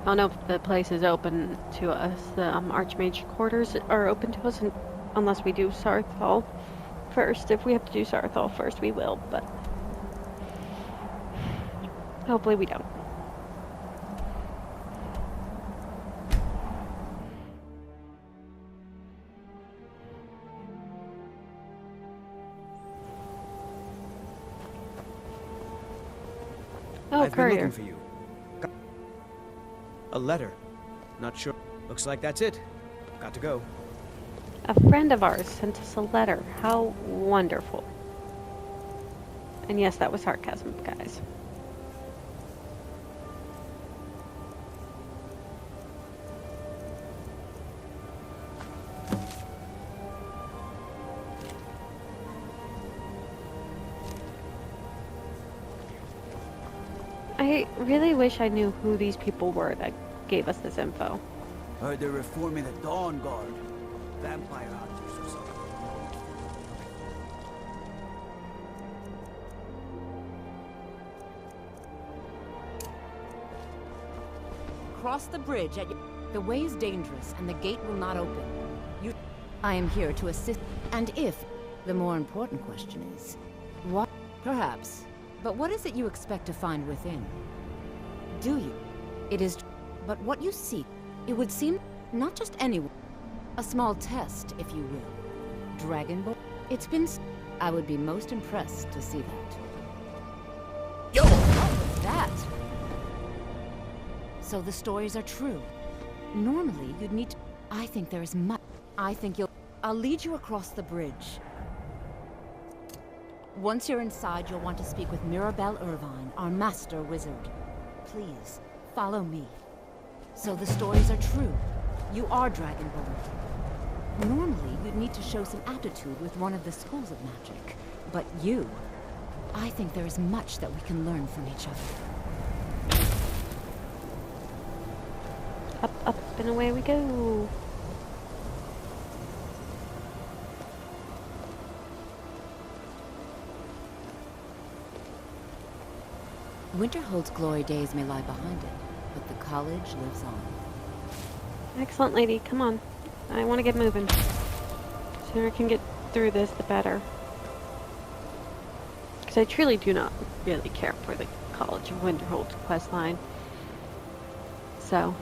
I don't know if the place is open to us. The Archmage quarters are open to us unless we do Saarthal first. If we have to do Saarthal first, we will, but hopefully we don't. Oh, I've been looking courier. for you. A letter. Not sure. Looks like that's it. Got to go. A friend of ours sent us a letter. How wonderful. And yes, that was sarcasm, guys. I really wish I knew who these people were that gave us this info. Heard they're reforming the Dawn Guard. Vampire hunters or something. Cross the bridge at your... The way is dangerous, and the gate will not open. I am here to assist, and if... The more important question is... What? Perhaps. But what is it you expect to find within? Do you? It is... But what you seek, it would seem... Not just anyone. A small test, if you will. Dragonborn? It's been... I would be most impressed to see that. Yo! What was that? So the stories are true. Normally, you'd need to... I think there is much... I think you'll... I'll lead you across the bridge. Once you're inside, you'll want to speak with Mirabelle Irvine, our master wizard. Please, follow me. So the stories are true. You are Dragonborn. Normally, you'd need to show some aptitude with one of the schools of magic. But you... I think there is much that we can learn from each other. Up, up, and away we go. Winterhold's glory days may lie behind it, but the college lives on. Excellent, lady. Come on. I want to get moving. The sooner I can get through this, the better. Because I truly do not really care for the College of Winterhold's quest line. So...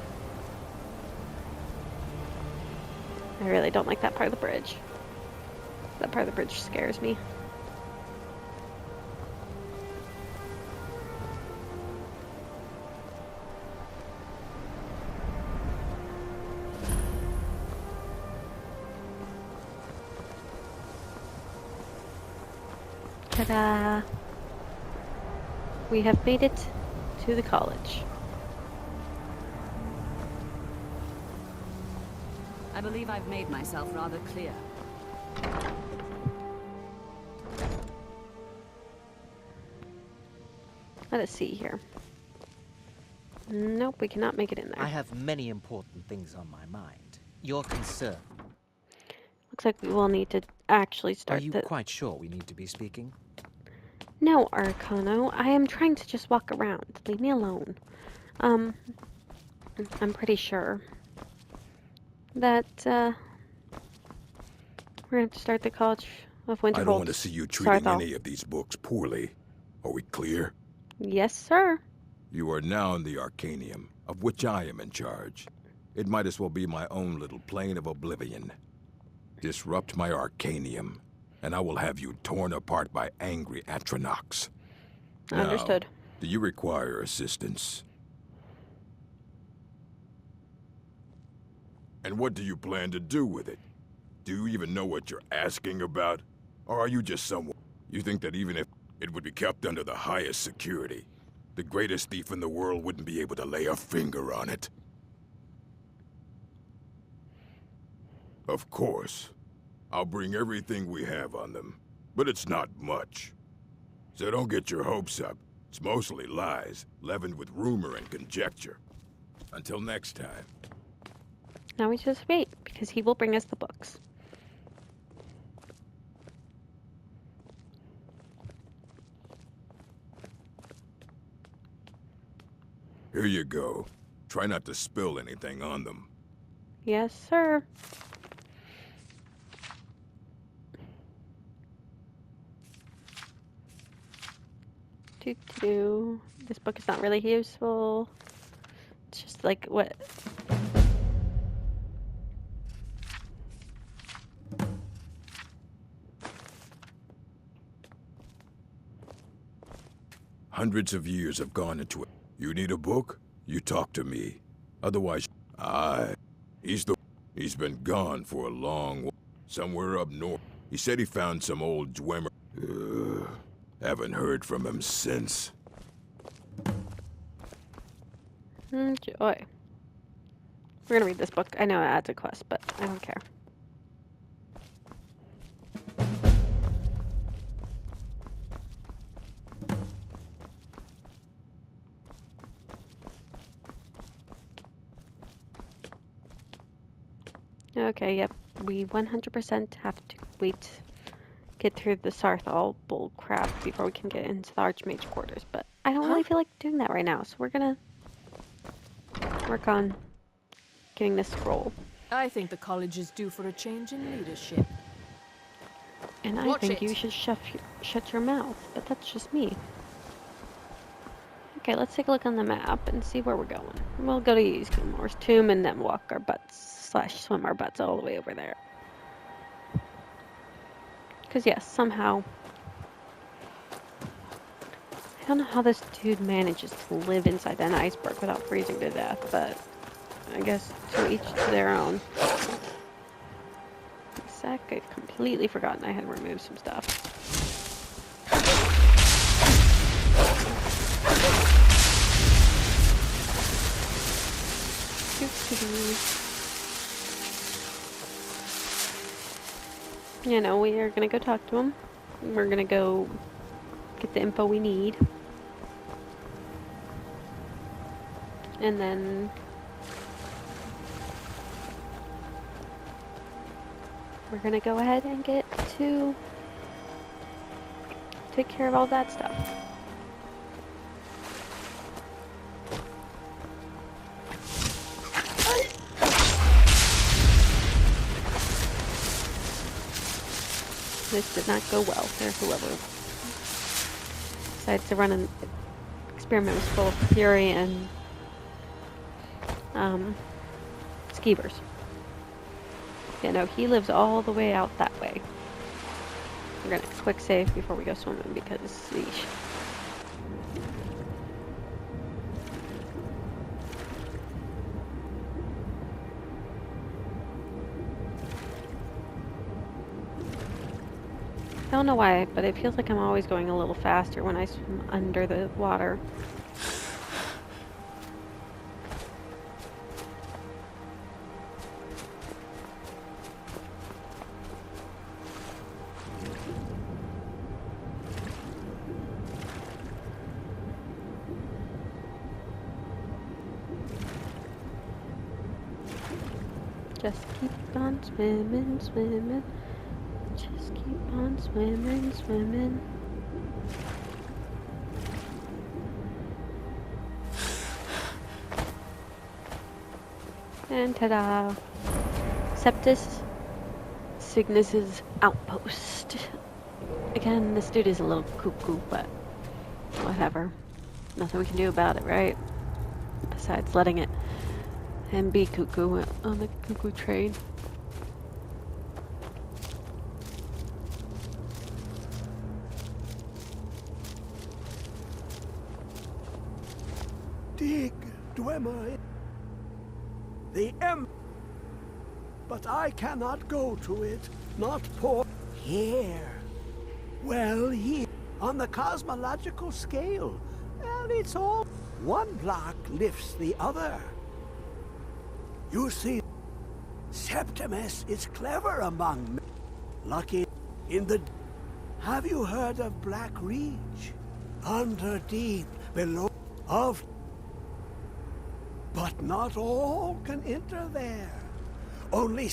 I really don't like that part of the bridge. That part of the bridge scares me. Ta-da! We have made it to the college. I believe I've made myself rather clear. Let us see here. Nope, we cannot make it in there. I have many important things on my mind. Your concern. Looks like we will need to actually Are start you the... quite sure we need to be speaking? No, Arcano. I am trying to just walk around. Leave me alone. I'm pretty sure that, we're gonna have to start the College of Winterhold. I don't want to see you treating any of these books poorly. Are we clear? Yes, sir. You are now in the Arcanium, of which I am in charge. It might as well be my own little plane of oblivion. Disrupt my Arcanium, and I will have you torn apart by angry Atronachs. Now, Understood. do you require assistance? And what do you plan to do with it? Do you even know what you're asking about? Or are you just someone? You think that even if it would be kept under the highest security, the greatest thief in the world wouldn't be able to lay a finger on it? Of course. I'll bring everything we have on them, but it's not much. So don't get your hopes up. It's mostly lies, leavened with rumor and conjecture. Until next time. Now we just wait, because he will bring us the books. Here you go. Try not to spill anything on them. Yes, sir. This book is not really useful. It's just like what? Hundreds of years have gone into it. You need a book? You talk to me. Otherwise, he's been gone for a long while. Somewhere up north. He said he found some old Dwemer. Haven't heard from him since. Joy. We're gonna read this book. I know it adds a quest, but I don't care. Okay, yep. We 100% have to get through the Sarthal bull crap before we can get into the Archmage quarters, but I don't really feel like doing that right now, so we're gonna work on getting this scroll. I think the college is due for a change in leadership. And I think you should shut your mouth, but that's just me. Okay, let's take a look on the map and see where we're going. We'll go to Ysgrimor's tomb and then walk our butts / swim our butts all the way over there. Because yes, somehow, I don't know how this dude manages to live inside that iceberg without freezing to death, but I guess to each to their own. Sec, I've completely forgotten I had removed some stuff. You know, we are gonna go talk to him. We're gonna go get the info we need. And then we're gonna go ahead and get to take care of all that stuff. This did not go well for whoever decided to run an experiment was full of fury and skeevers. Yeah, no, he lives all the way out that way. We're gonna quick save before we go swimming because yeesh. Don't know why, but it feels like I'm always going a little faster when I swim under the water. Just keep on swimming, swimming. Just keep on swimming, swimming. And ta-da! Septus Cygnus's outpost. Again, this dude is a little cuckoo, but whatever. Nothing we can do about it, right? Besides letting it and be cuckoo on the cuckoo train. Dig, Dwemer. The but I cannot go to it, not poor. Here. Well, here, on the cosmological scale, and it's all one block lifts the other. You see, Septimus is clever among men. Lucky in the... Have you heard of Black Reach? Under deep, below, of... But not all can enter there. Only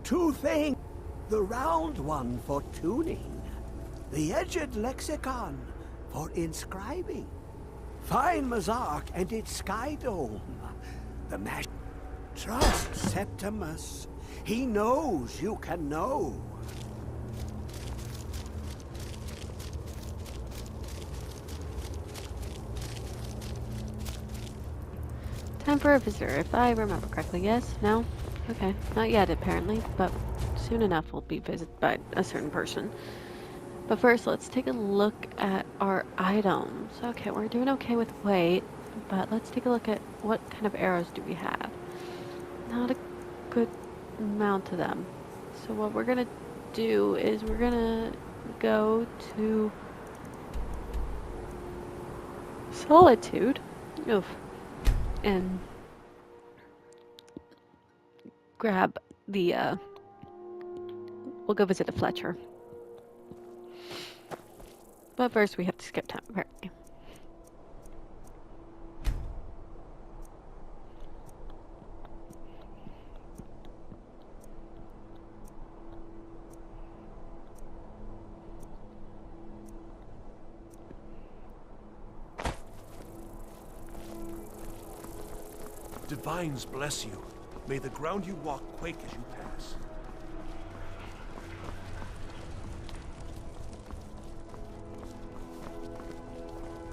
two things. The round one for tuning. The edged lexicon for inscribing. Fine Mazark and its sky dome. The mash... Trust Septimus. He knows you can know. Time for a visitor, if I remember correctly. Yes? No? Okay. Not yet, apparently, but soon enough we'll be visited by a certain person. But first, let's take a look at our items. Okay, we're doing okay with weight, but let's take a look at what kind of arrows do we have. Not a good amount of them. So what we're gonna do is we're gonna go to Solitude. Oof. And grab the, we'll go visit a Fletcher. But first we have to skip time, apparently. Divines bless you. May the ground you walk quake as you pass.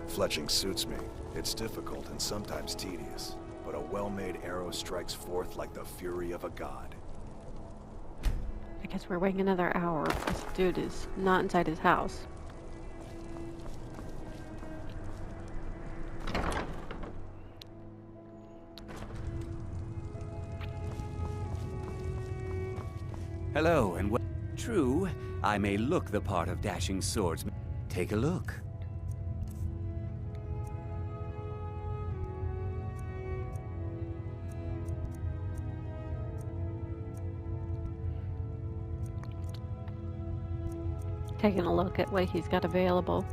Fletching suits me. It's difficult and sometimes tedious, but a well-made arrow strikes forth like the fury of a god. I guess we're waiting another hour. This dude is not inside his house. Hello, and true, I may look the part of dashing swordsman. Take a look. Taking a look at what he's got available.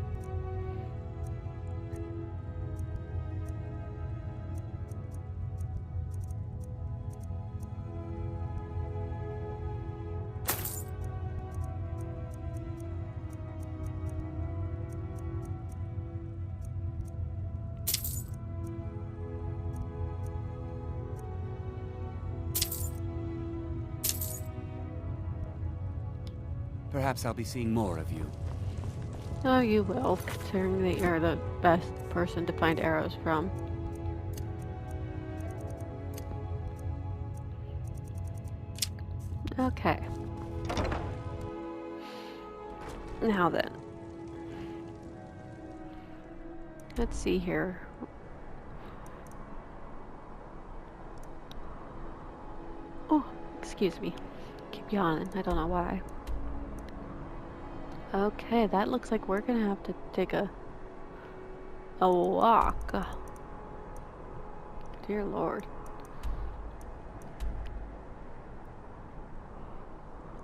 Perhaps I'll be seeing more of you. Oh, you will, considering that you're the best person to find arrows from. Okay. Now then. Let's see here. Oh, excuse me. Keep yawning. I don't know why. Okay, that looks like we're gonna have to take a walk. Dear Lord.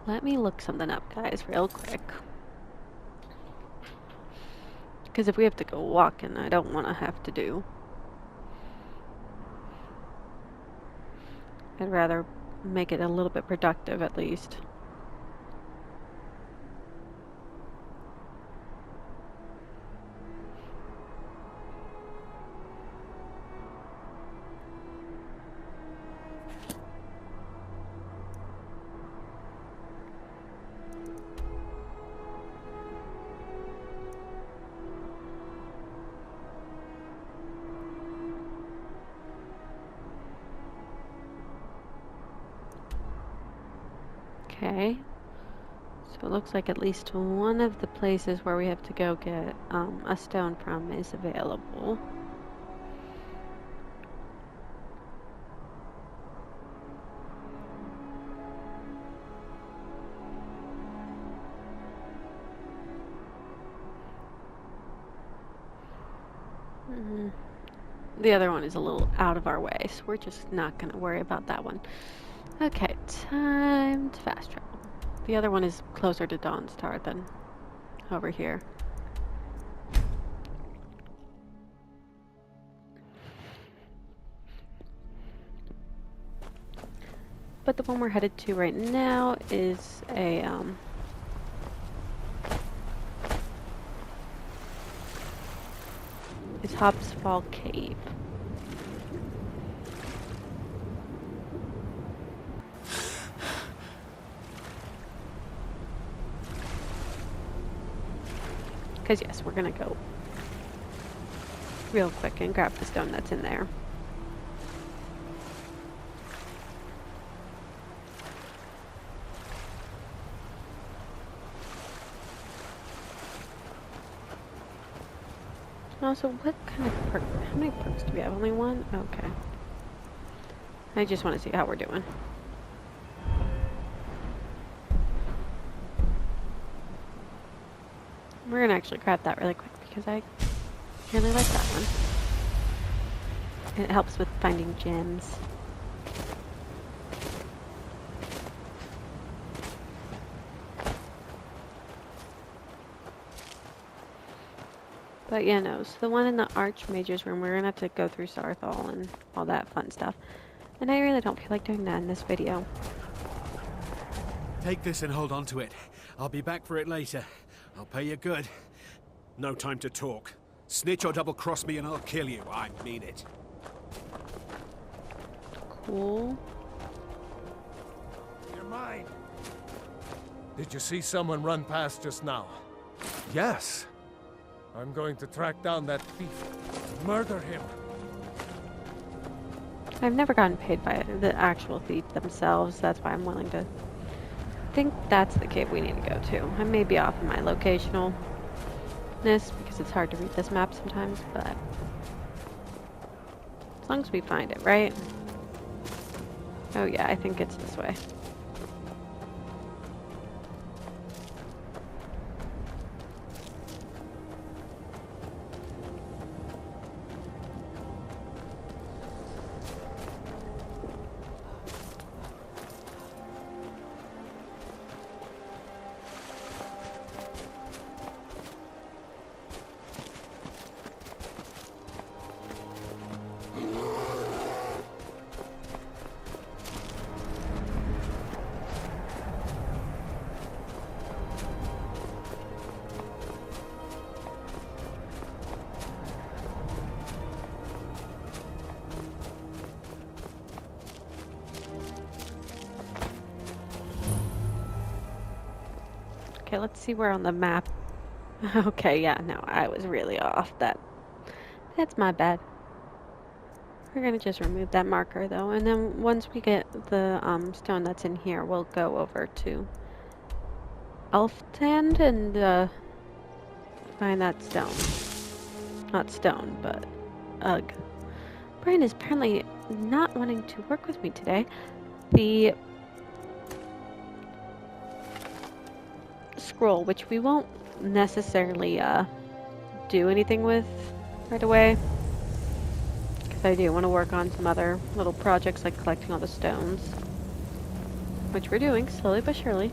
Let me look something up, guys, real quick. Because if we have to go walking, I don't want to have to do. I'd rather make it a little bit productive, at least. Okay, so it looks like at least one of the places where we have to go get a stone from is available. The other one is a little out of our way, so we're just not going to worry about that one. Okay, time to fast travel. The other one is closer to Dawnstar than over here. But the one we're headed to right now is a is Hobbs Fall Cave. Because yes, we're gonna go real quick and grab the stone that's in there. Also, what kind of perk? How many perks do we have? Only one? Okay. I just want to see how we're doing. We're gonna actually grab that really quick because I really like that one. It helps with finding gems. But yeah, no, so the one in the Archmage's room, we're gonna have to go through Sarthal and all that fun stuff. And I really don't feel like doing that in this video. Take this and hold on to it. I'll be back for it later. I'll pay you good. No time to talk. Snitch or double-cross me and I'll kill you. I mean it. Cool. You're mine. Did you see someone run past just now? Yes. I'm going to track down that thief. Murder him. I've never gotten paid by the actual thief themselves. That's why I'm willing to... I think that's the cave we need to go to. I may be off in my locationalness because it's hard to read this map sometimes, but... as long as we find it, right? Oh yeah, I think it's this way. Okay, let's see where on the map. Okay, yeah, no, I was really off. That's my bad. We're gonna just remove that marker though, and then once we get the stone that's in here, we'll go over to Elftand and find that stone. Not stone, but ugh. Brian is apparently not wanting to work with me today. The scroll, which we won't necessarily do anything with right away. Because I do want to work on some other little projects like collecting all the stones. Which we're doing, slowly but surely.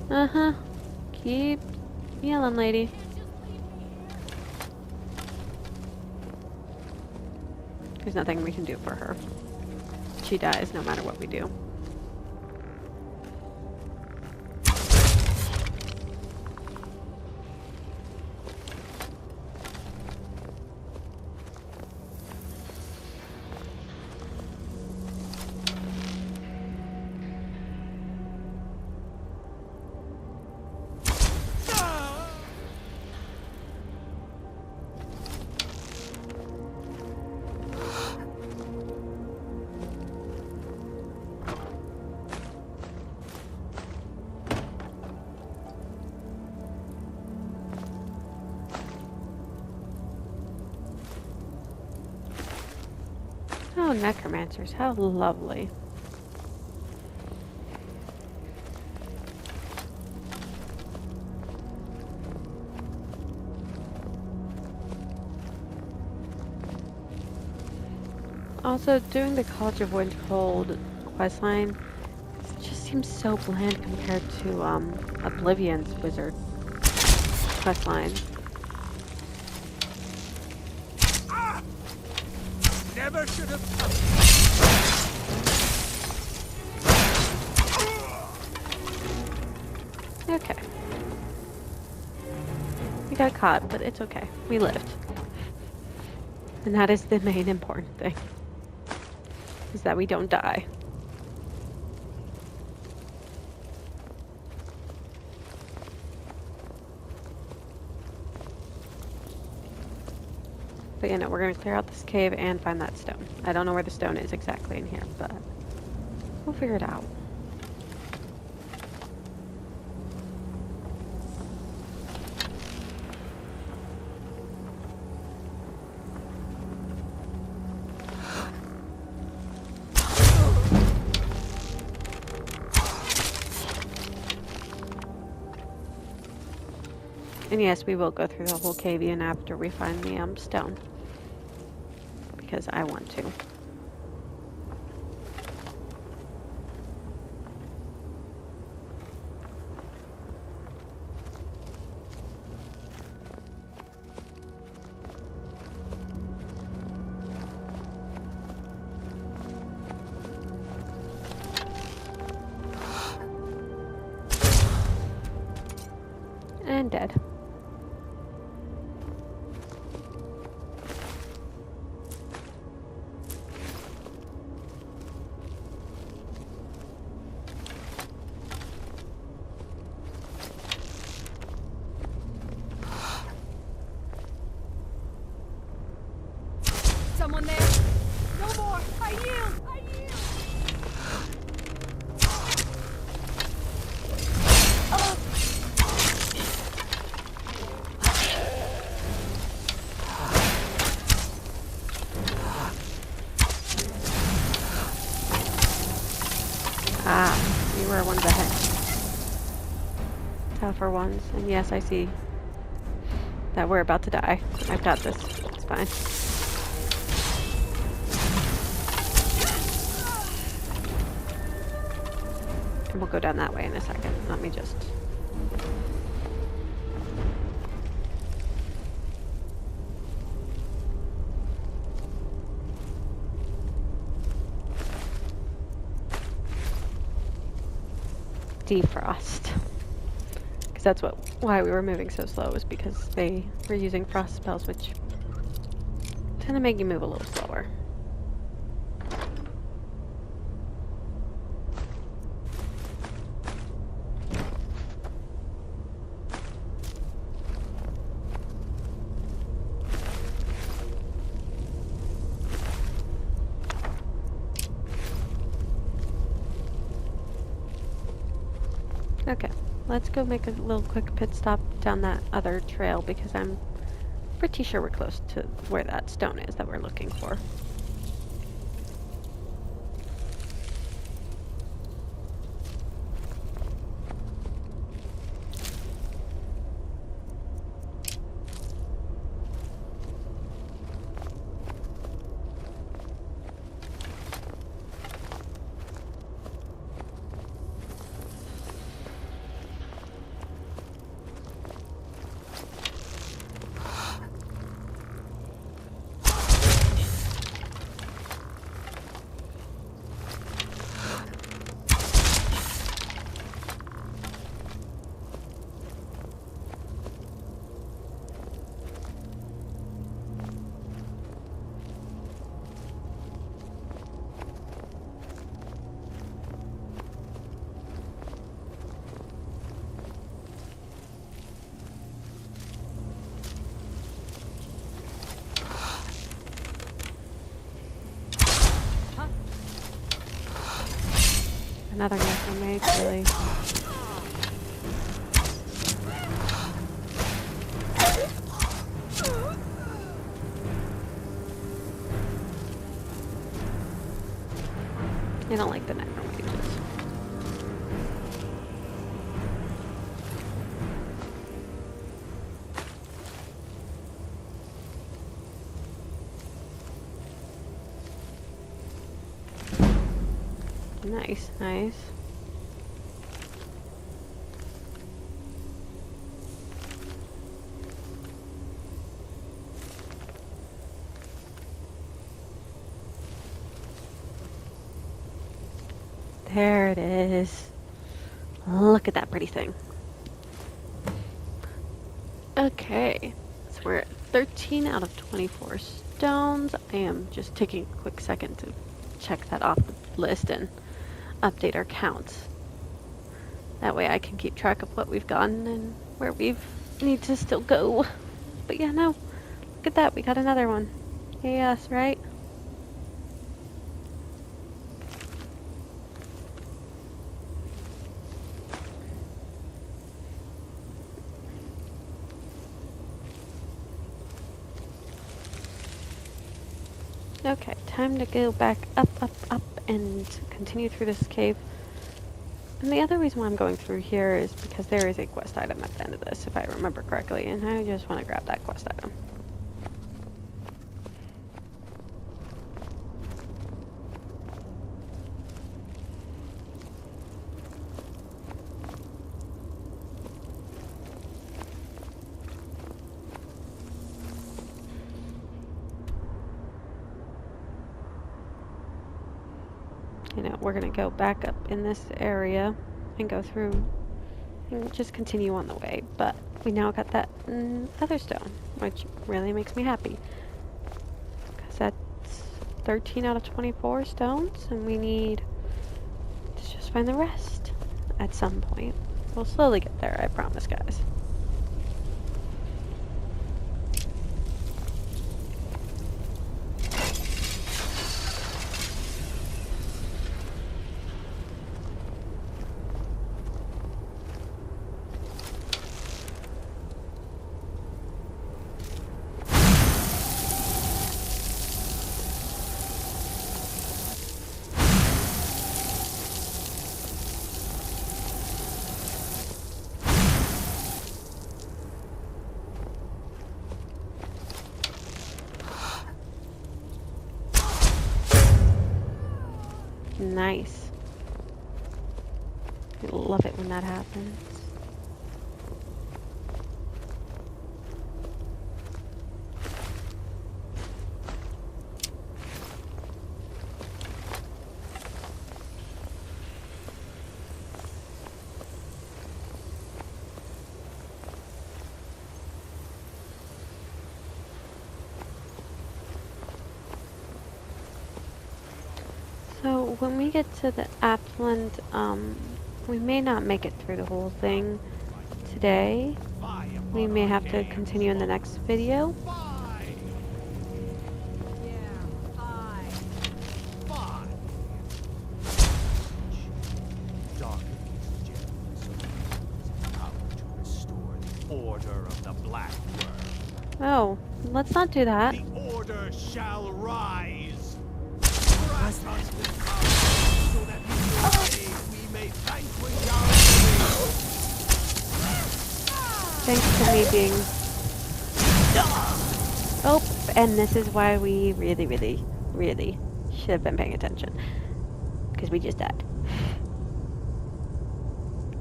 Uh-huh. Keep yelling, lady. There's nothing we can do for her. She dies no matter what we do. Oh, necromancers, how lovely. Also, doing the College of Winterhold questline just seems so bland compared to Oblivion's wizard questline. Never should have come. Okay. We got caught, but it's okay. We lived. And that is the main important thing. Is that we don't die. But you know, we're going to clear out this cave and find that stone. I don't know where the stone is exactly in here, but we'll figure it out. And yes, we will go through the whole cave even after we find the stone. Because I want to. And dead. Someone there? No more! I yield! I yield! Ah, you were one of the tougher ones. And yes, I see that we're about to die. I've got this. It's fine. And we'll go down that way in a second. Let me just... defrost. Because that's why we were moving so slow, was because they were using frost spells, which tend to make you move a little slower. Okay, let's go make a little quick pit stop down that other trail because I'm pretty sure we're close to where that stone is that we're looking for. Another necromage, really. I don't like the necromages. Nice, nice. There it is. Look at that pretty thing. Okay, so we're at 13 out of 24 stones. I am just taking a quick second to check that off the list and update our counts. That way I can keep track of what we've gotten and where we need to still go. But yeah, no. Look at that, we got another one. Yes, right? Okay, time to go back up, and continue through this cave. And the other reason why I'm going through here is because there is a quest item at the end of this, if I remember correctly, and I just want to grab that quest item. You know, we're gonna go back up in this area and go through and just continue on the way. But we now got that other stone, which really makes me happy. Because that's 13 out of 24 stones, and we need to just find the rest at some point. We'll slowly get there, I promise, guys. Nice. I love it when that happens. So when we get to the Upland, we may not make it through the whole thing today. We may have to continue in the next video. Oh, let's not do that. The order shall rise. Grant us this power, so that in your name we may vanquish our enemies. Thanks to me being... Oh, and this is why we really should have been paying attention. Because we just died.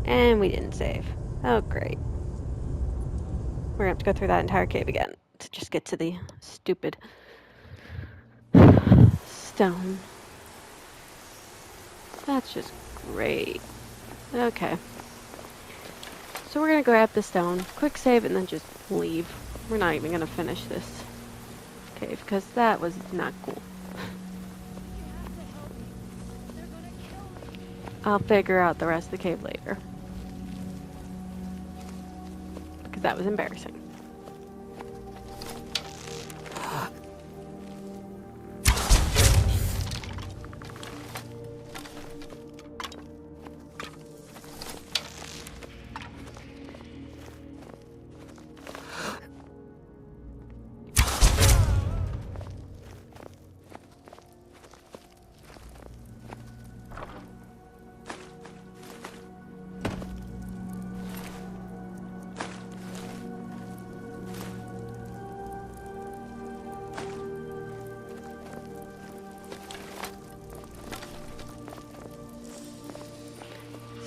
And we didn't save. Oh, great. We're gonna have to go through that entire cave again to just get to the stupid stone. That's just great. Okay. So we're gonna grab the stone, quick save, and then just leave. We're not even gonna finish this cave because that was not cool. I'll figure out the rest of the cave later. Because that was embarrassing.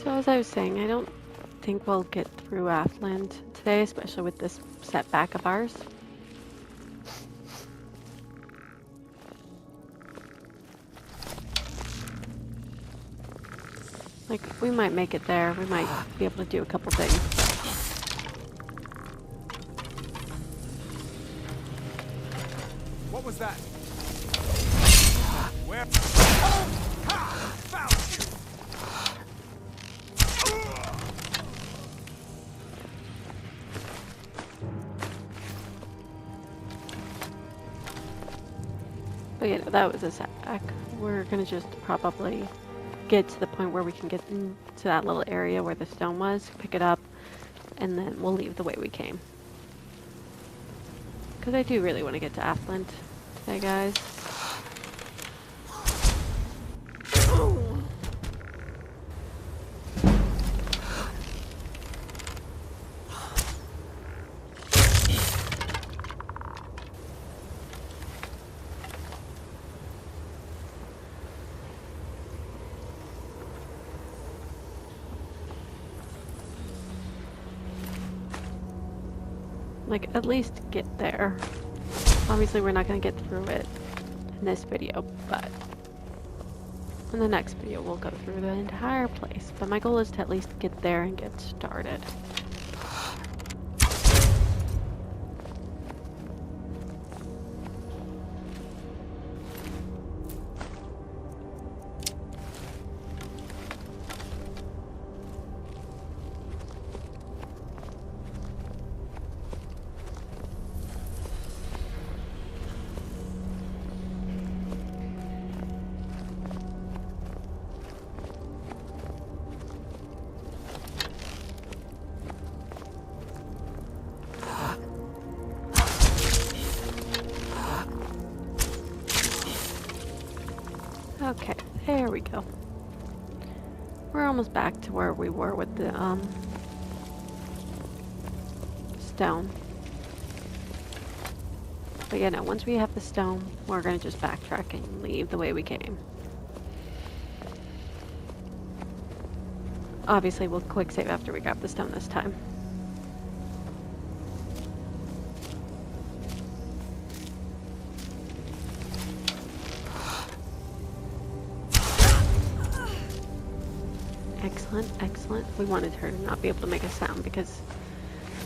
So as I was saying, I don't think we'll get through Athland today, especially with this setback of ours. Like, we might make it there. We might be able to do a couple things. What was that? Where? Oh! Ha! Found you! But yeah, that was a setback. We're gonna just probably get to the point where we can get into that little area where the stone was, pick it up, and then we'll leave the way we came. Because I do really want to get to Athland today, guys. Like, at least get there. Obviously, we're not going to get through it in this video, but in the next video, we'll go through the entire place. But my goal is to at least get there and get started. Okay, there we go. We're almost back to where we were with the stone. But yeah, no, once we have the stone, we're gonna just backtrack and leave the way we came. Obviously, we'll quick save after we grab the stone this time. Excellent, excellent. We wanted her to not be able to make a sound because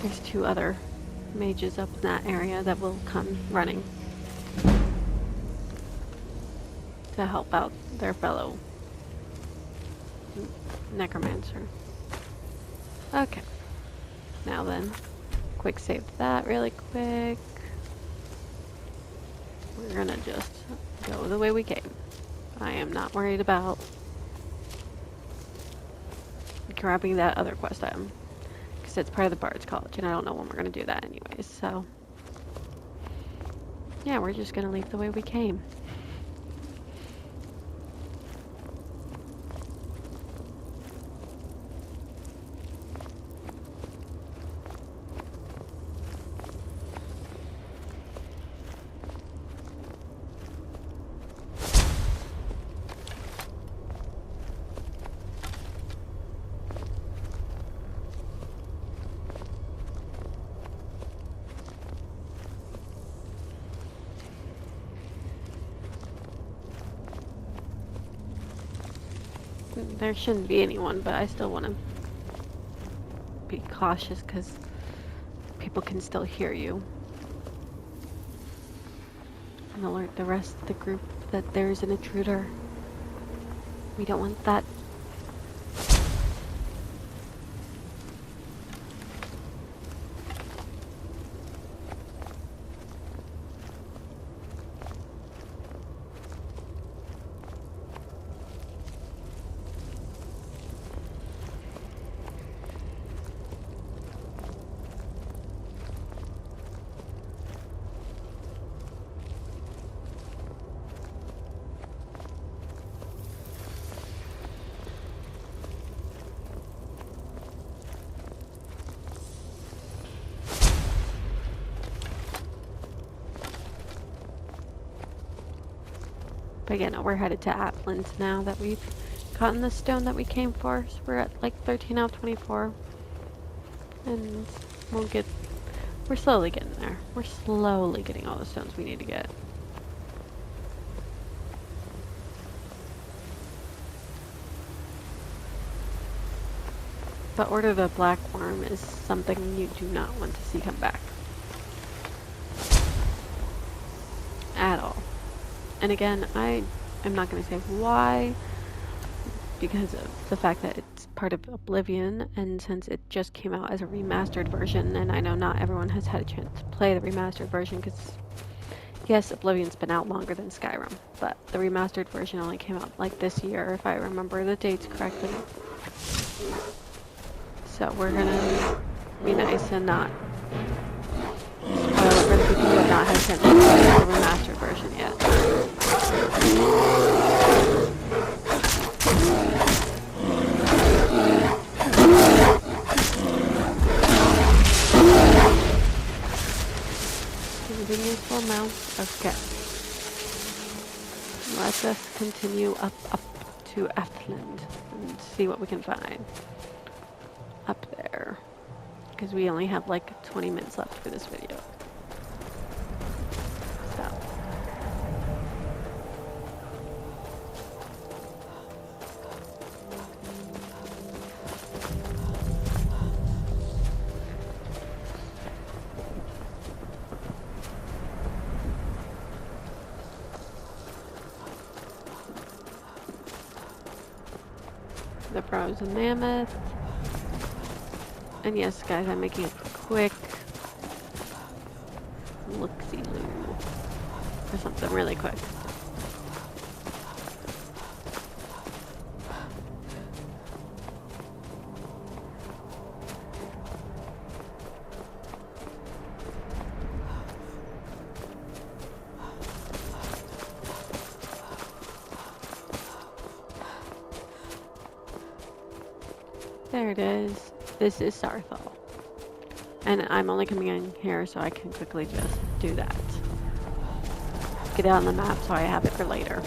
there's two other mages up in that area that will come running to help out their fellow necromancer. Okay. Now then, quick save that really quick. We're gonna just go the way we came. I am not worried about grabbing that other quest item because it's part of the Bard's College and I don't know when we're going to do that anyways, so yeah, we're just going to leave the way we came. There shouldn't be anyone, but I still want to be cautious because people can still hear you. And alert the rest of the group that there's an intruder. We don't want that. But yeah, no, we're headed to Athland now that we've gotten the stone that we came for. So we're at like 13 out of 24. And we're slowly getting there. We're slowly getting all the stones we need to get. But Order of the Black Worm is something you do not want to see come back. At all. And again, I am not going to say why, because of the fact that it's part of Oblivion, and since it just came out as a remastered version, and I know not everyone has had a chance to play the remastered version, because yes, Oblivion's been out longer than Skyrim, but the remastered version only came out like this year, if I remember the dates correctly. So we're gonna be nice and not spoil it for the people who have not had a chance to play the remastered version yet. Using useful amounts. Okay. Let us continue up to Athland and see what we can find up there, because we only have like 20 minutes left for this video. So. The frozen mammoth. And yes, guys, I'm making it quick. Look-see-loo. Or something really quick. There it is. This is Sarthal. And I'm only coming in here so I can quickly just do that. Get it on the map so I have it for later.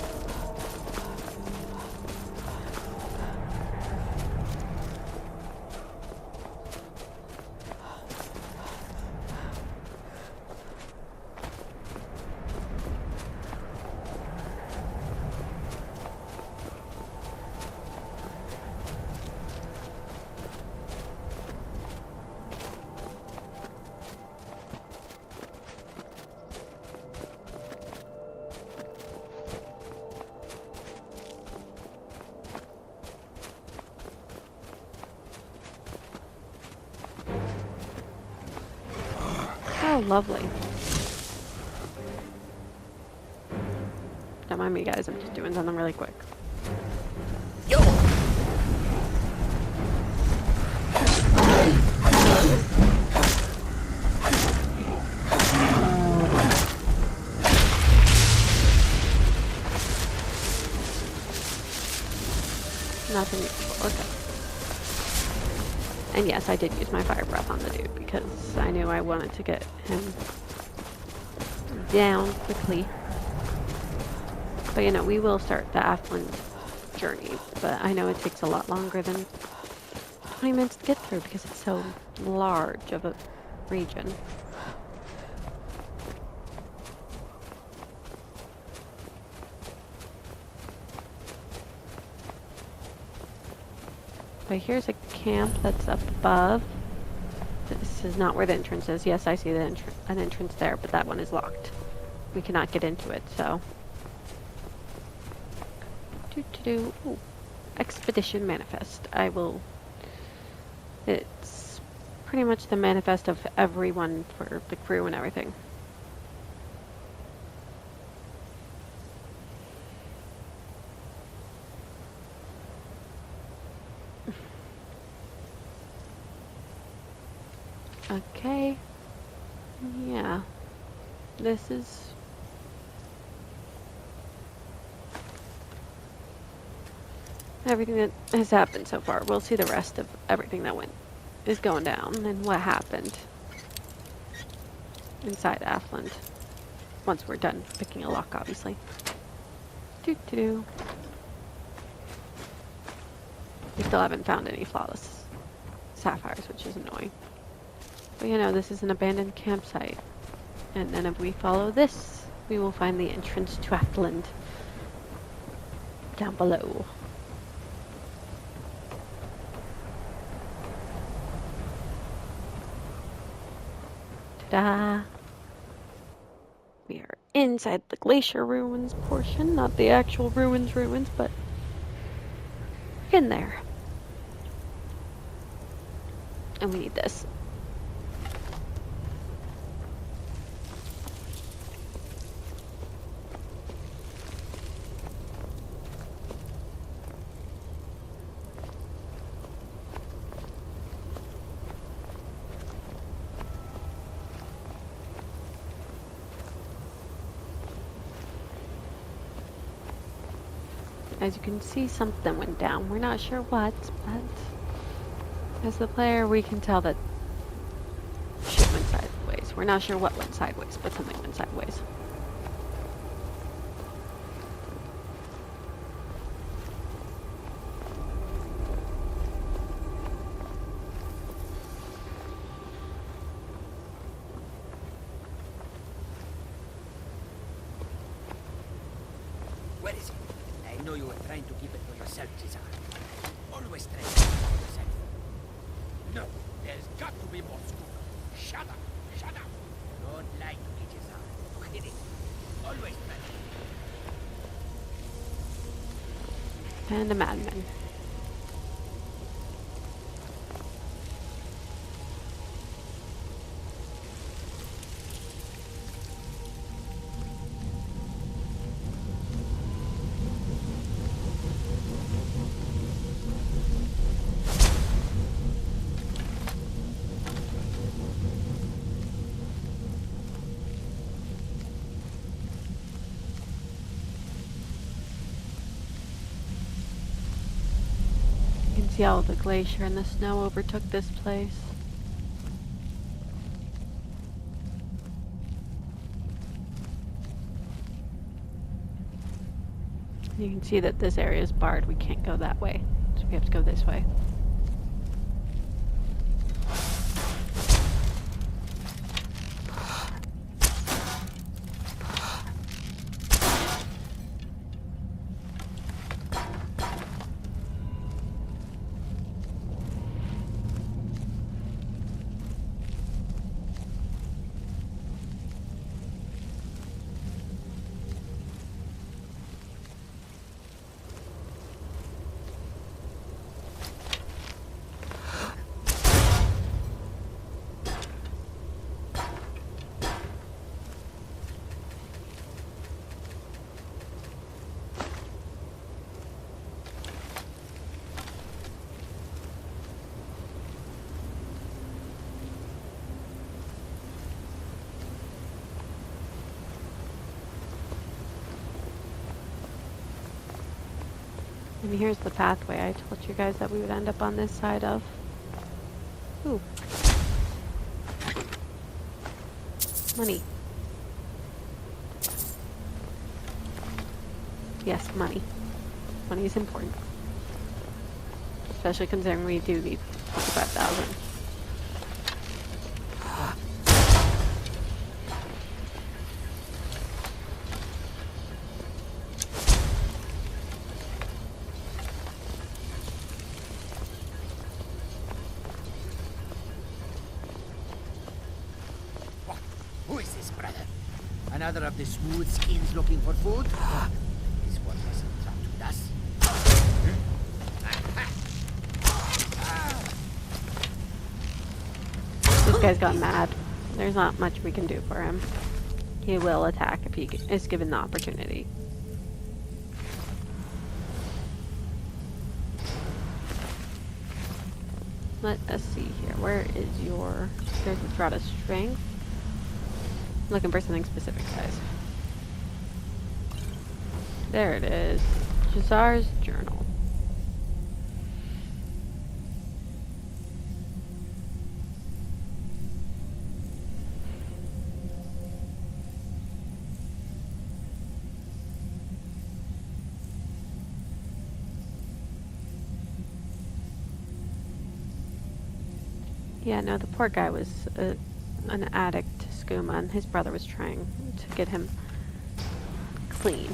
Oh, lovely. Don't mind me, guys. I'm just doing something really quick. Nothing useful. Okay. And yes, I did use my fire breath on the dude because I knew I wanted to get him down quickly. But you know, we will start the Athland journey, but I know it takes a lot longer than 20 minutes to get through because it's so large of a region. But here's a camp that's up above. This is not where the entrance is. Yes, I see an entrance there, but that one is locked. We cannot get into it, so. Ooh. Expedition manifest. I will. It's pretty much the manifest of everyone for the crew and everything. Okay. Yeah. This is everything that has happened so far. We'll see the rest of everything that is going down and what happened inside Athland. Once we're done picking a lock, obviously. We still haven't found any flawless sapphires, which is annoying. But you know, this is an abandoned campsite. And then if we follow this, we will find the entrance to Atland down below. Ta-da! We are inside the glacier ruins portion, not the actual ruins, but in there. And we need this. As you can see, something went down. We're not sure what, but as the player, we can tell that shit went sideways. We're not sure what went sideways, but something went sideways. Where is it? I know you were trying to keep it to yourself, Caesar. Always trying to keep it to yourself. No, there's got to be more scoop. Shut up! Shut up! Don't lie to me, Caesar. You hit it. Always try. And a madman. See how the glacier and the snow overtook this place. You can see that this area is barred. We can't go that way, so we have to go this way. And here's the pathway I told you guys that we would end up on this side of. Ooh. Money. Yes, money. Money is important. Especially considering we do need 25,000. Who is this, brother? Another of the smooth skins looking for food? This one wasn't trapped with us. This guy's got mad. There's not much we can do for him. He will attack if he is given the opportunity. Let us see here. Where is your... There's a Drought of Strength. Looking for something specific, guys. There it is. Jazar's Journal. Yeah, no, the poor guy was an addict to skooma, and his brother was trying to get him clean.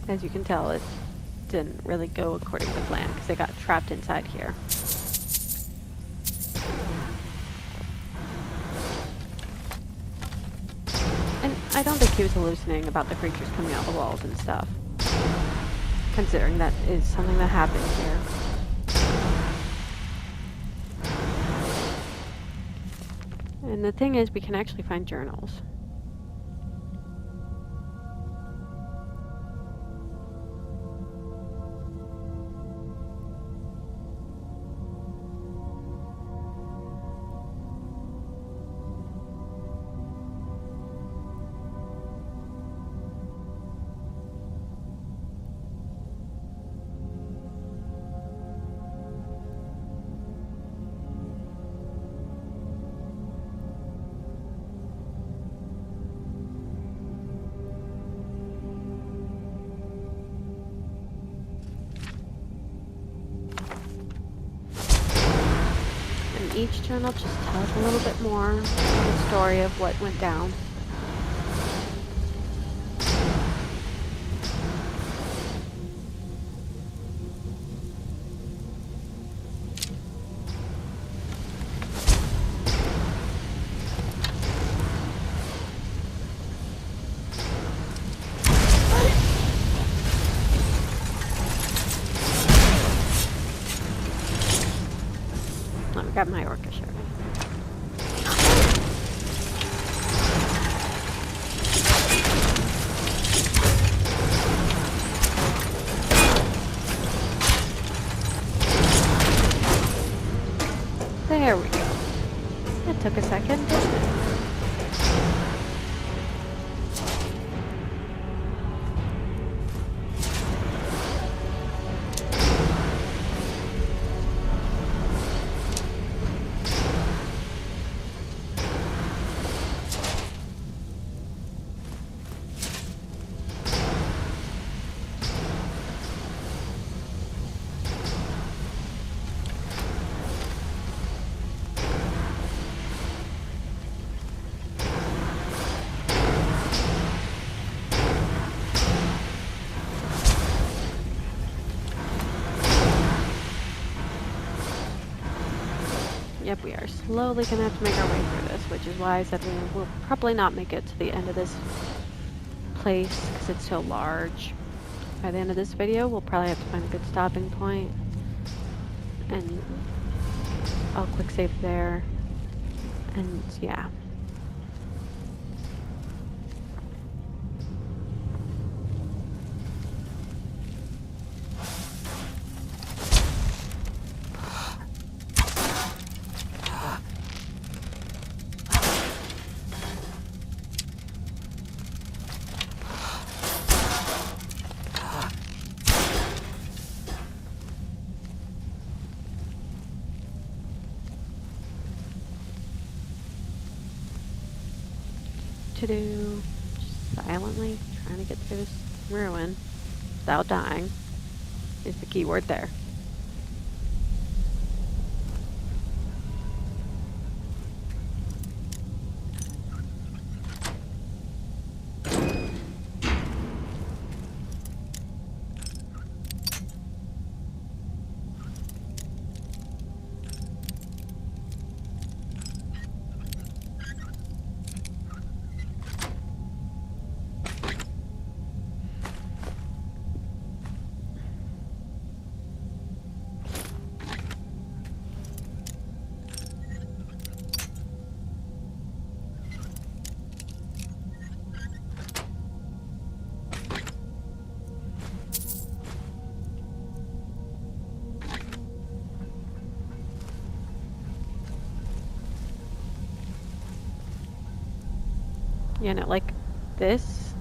As you can tell, it didn't really go according to plan, because they got trapped inside here. And I don't think he was hallucinating about the creatures coming out the walls and stuff, considering that is something that happened here. And the thing is, we can actually find journals. Each journal just tells a little bit more of the story of what went down. Grab my orca shirt. There we go. That took a second, didn't it? Yep, we are slowly going to have to make our way through this, which is why I said we will probably not make it to the end of this place, because it's so large. By the end of this video, we'll probably have to find a good stopping point, and I'll quick save there, and yeah. To just silently trying to get through this ruin without dying is the key word there. You know, like, this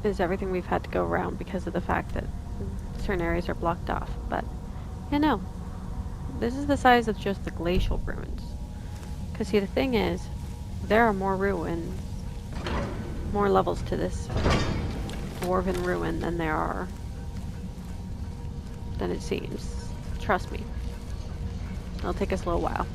is everything we've had to go around because of the fact that certain areas are blocked off. But, you know, this is the size of just the glacial ruins. Because, see, the thing is, there are more ruins, more levels to this dwarven ruin than than it seems. Trust me. It'll take us a little while.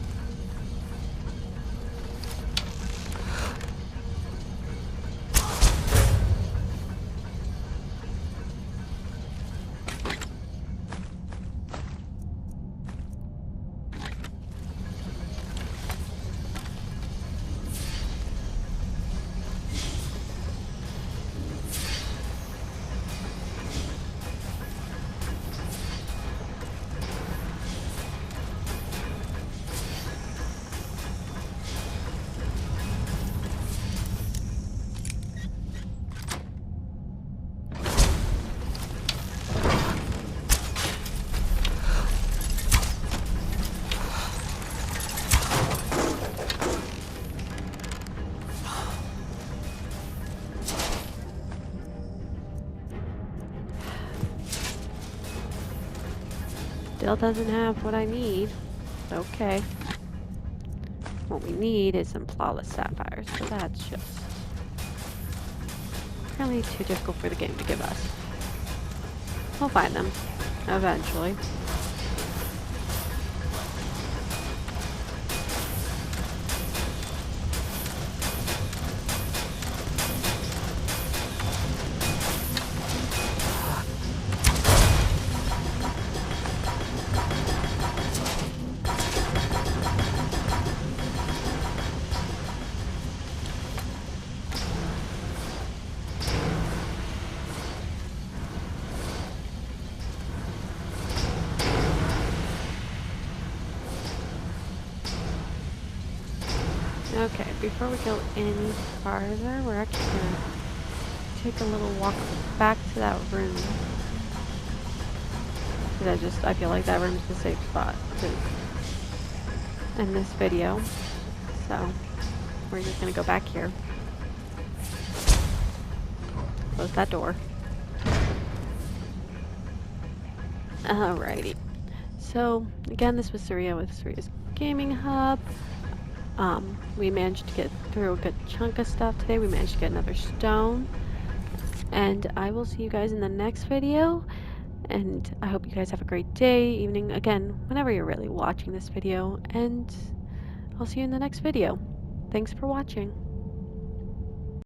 Still doesn't have what I need. Okay. What we need is some flawless sapphires, so that's just apparently too difficult for the game to give us. We'll find them eventually. Okay, before we go any farther, we're actually going to take a little walk back to that room. Because I feel like that room's the safe spot to end this video. So, we're just going to go back here. Close that door. Alrighty. So, again, this was Surya with Surya's Gaming Hub. We managed to get through a good chunk of stuff today. We managed to get another stone. And I will see you guys in the next video. And I hope you guys have a great day, evening, again, whenever you're really watching this video. And I'll see you in the next video. Thanks for watching.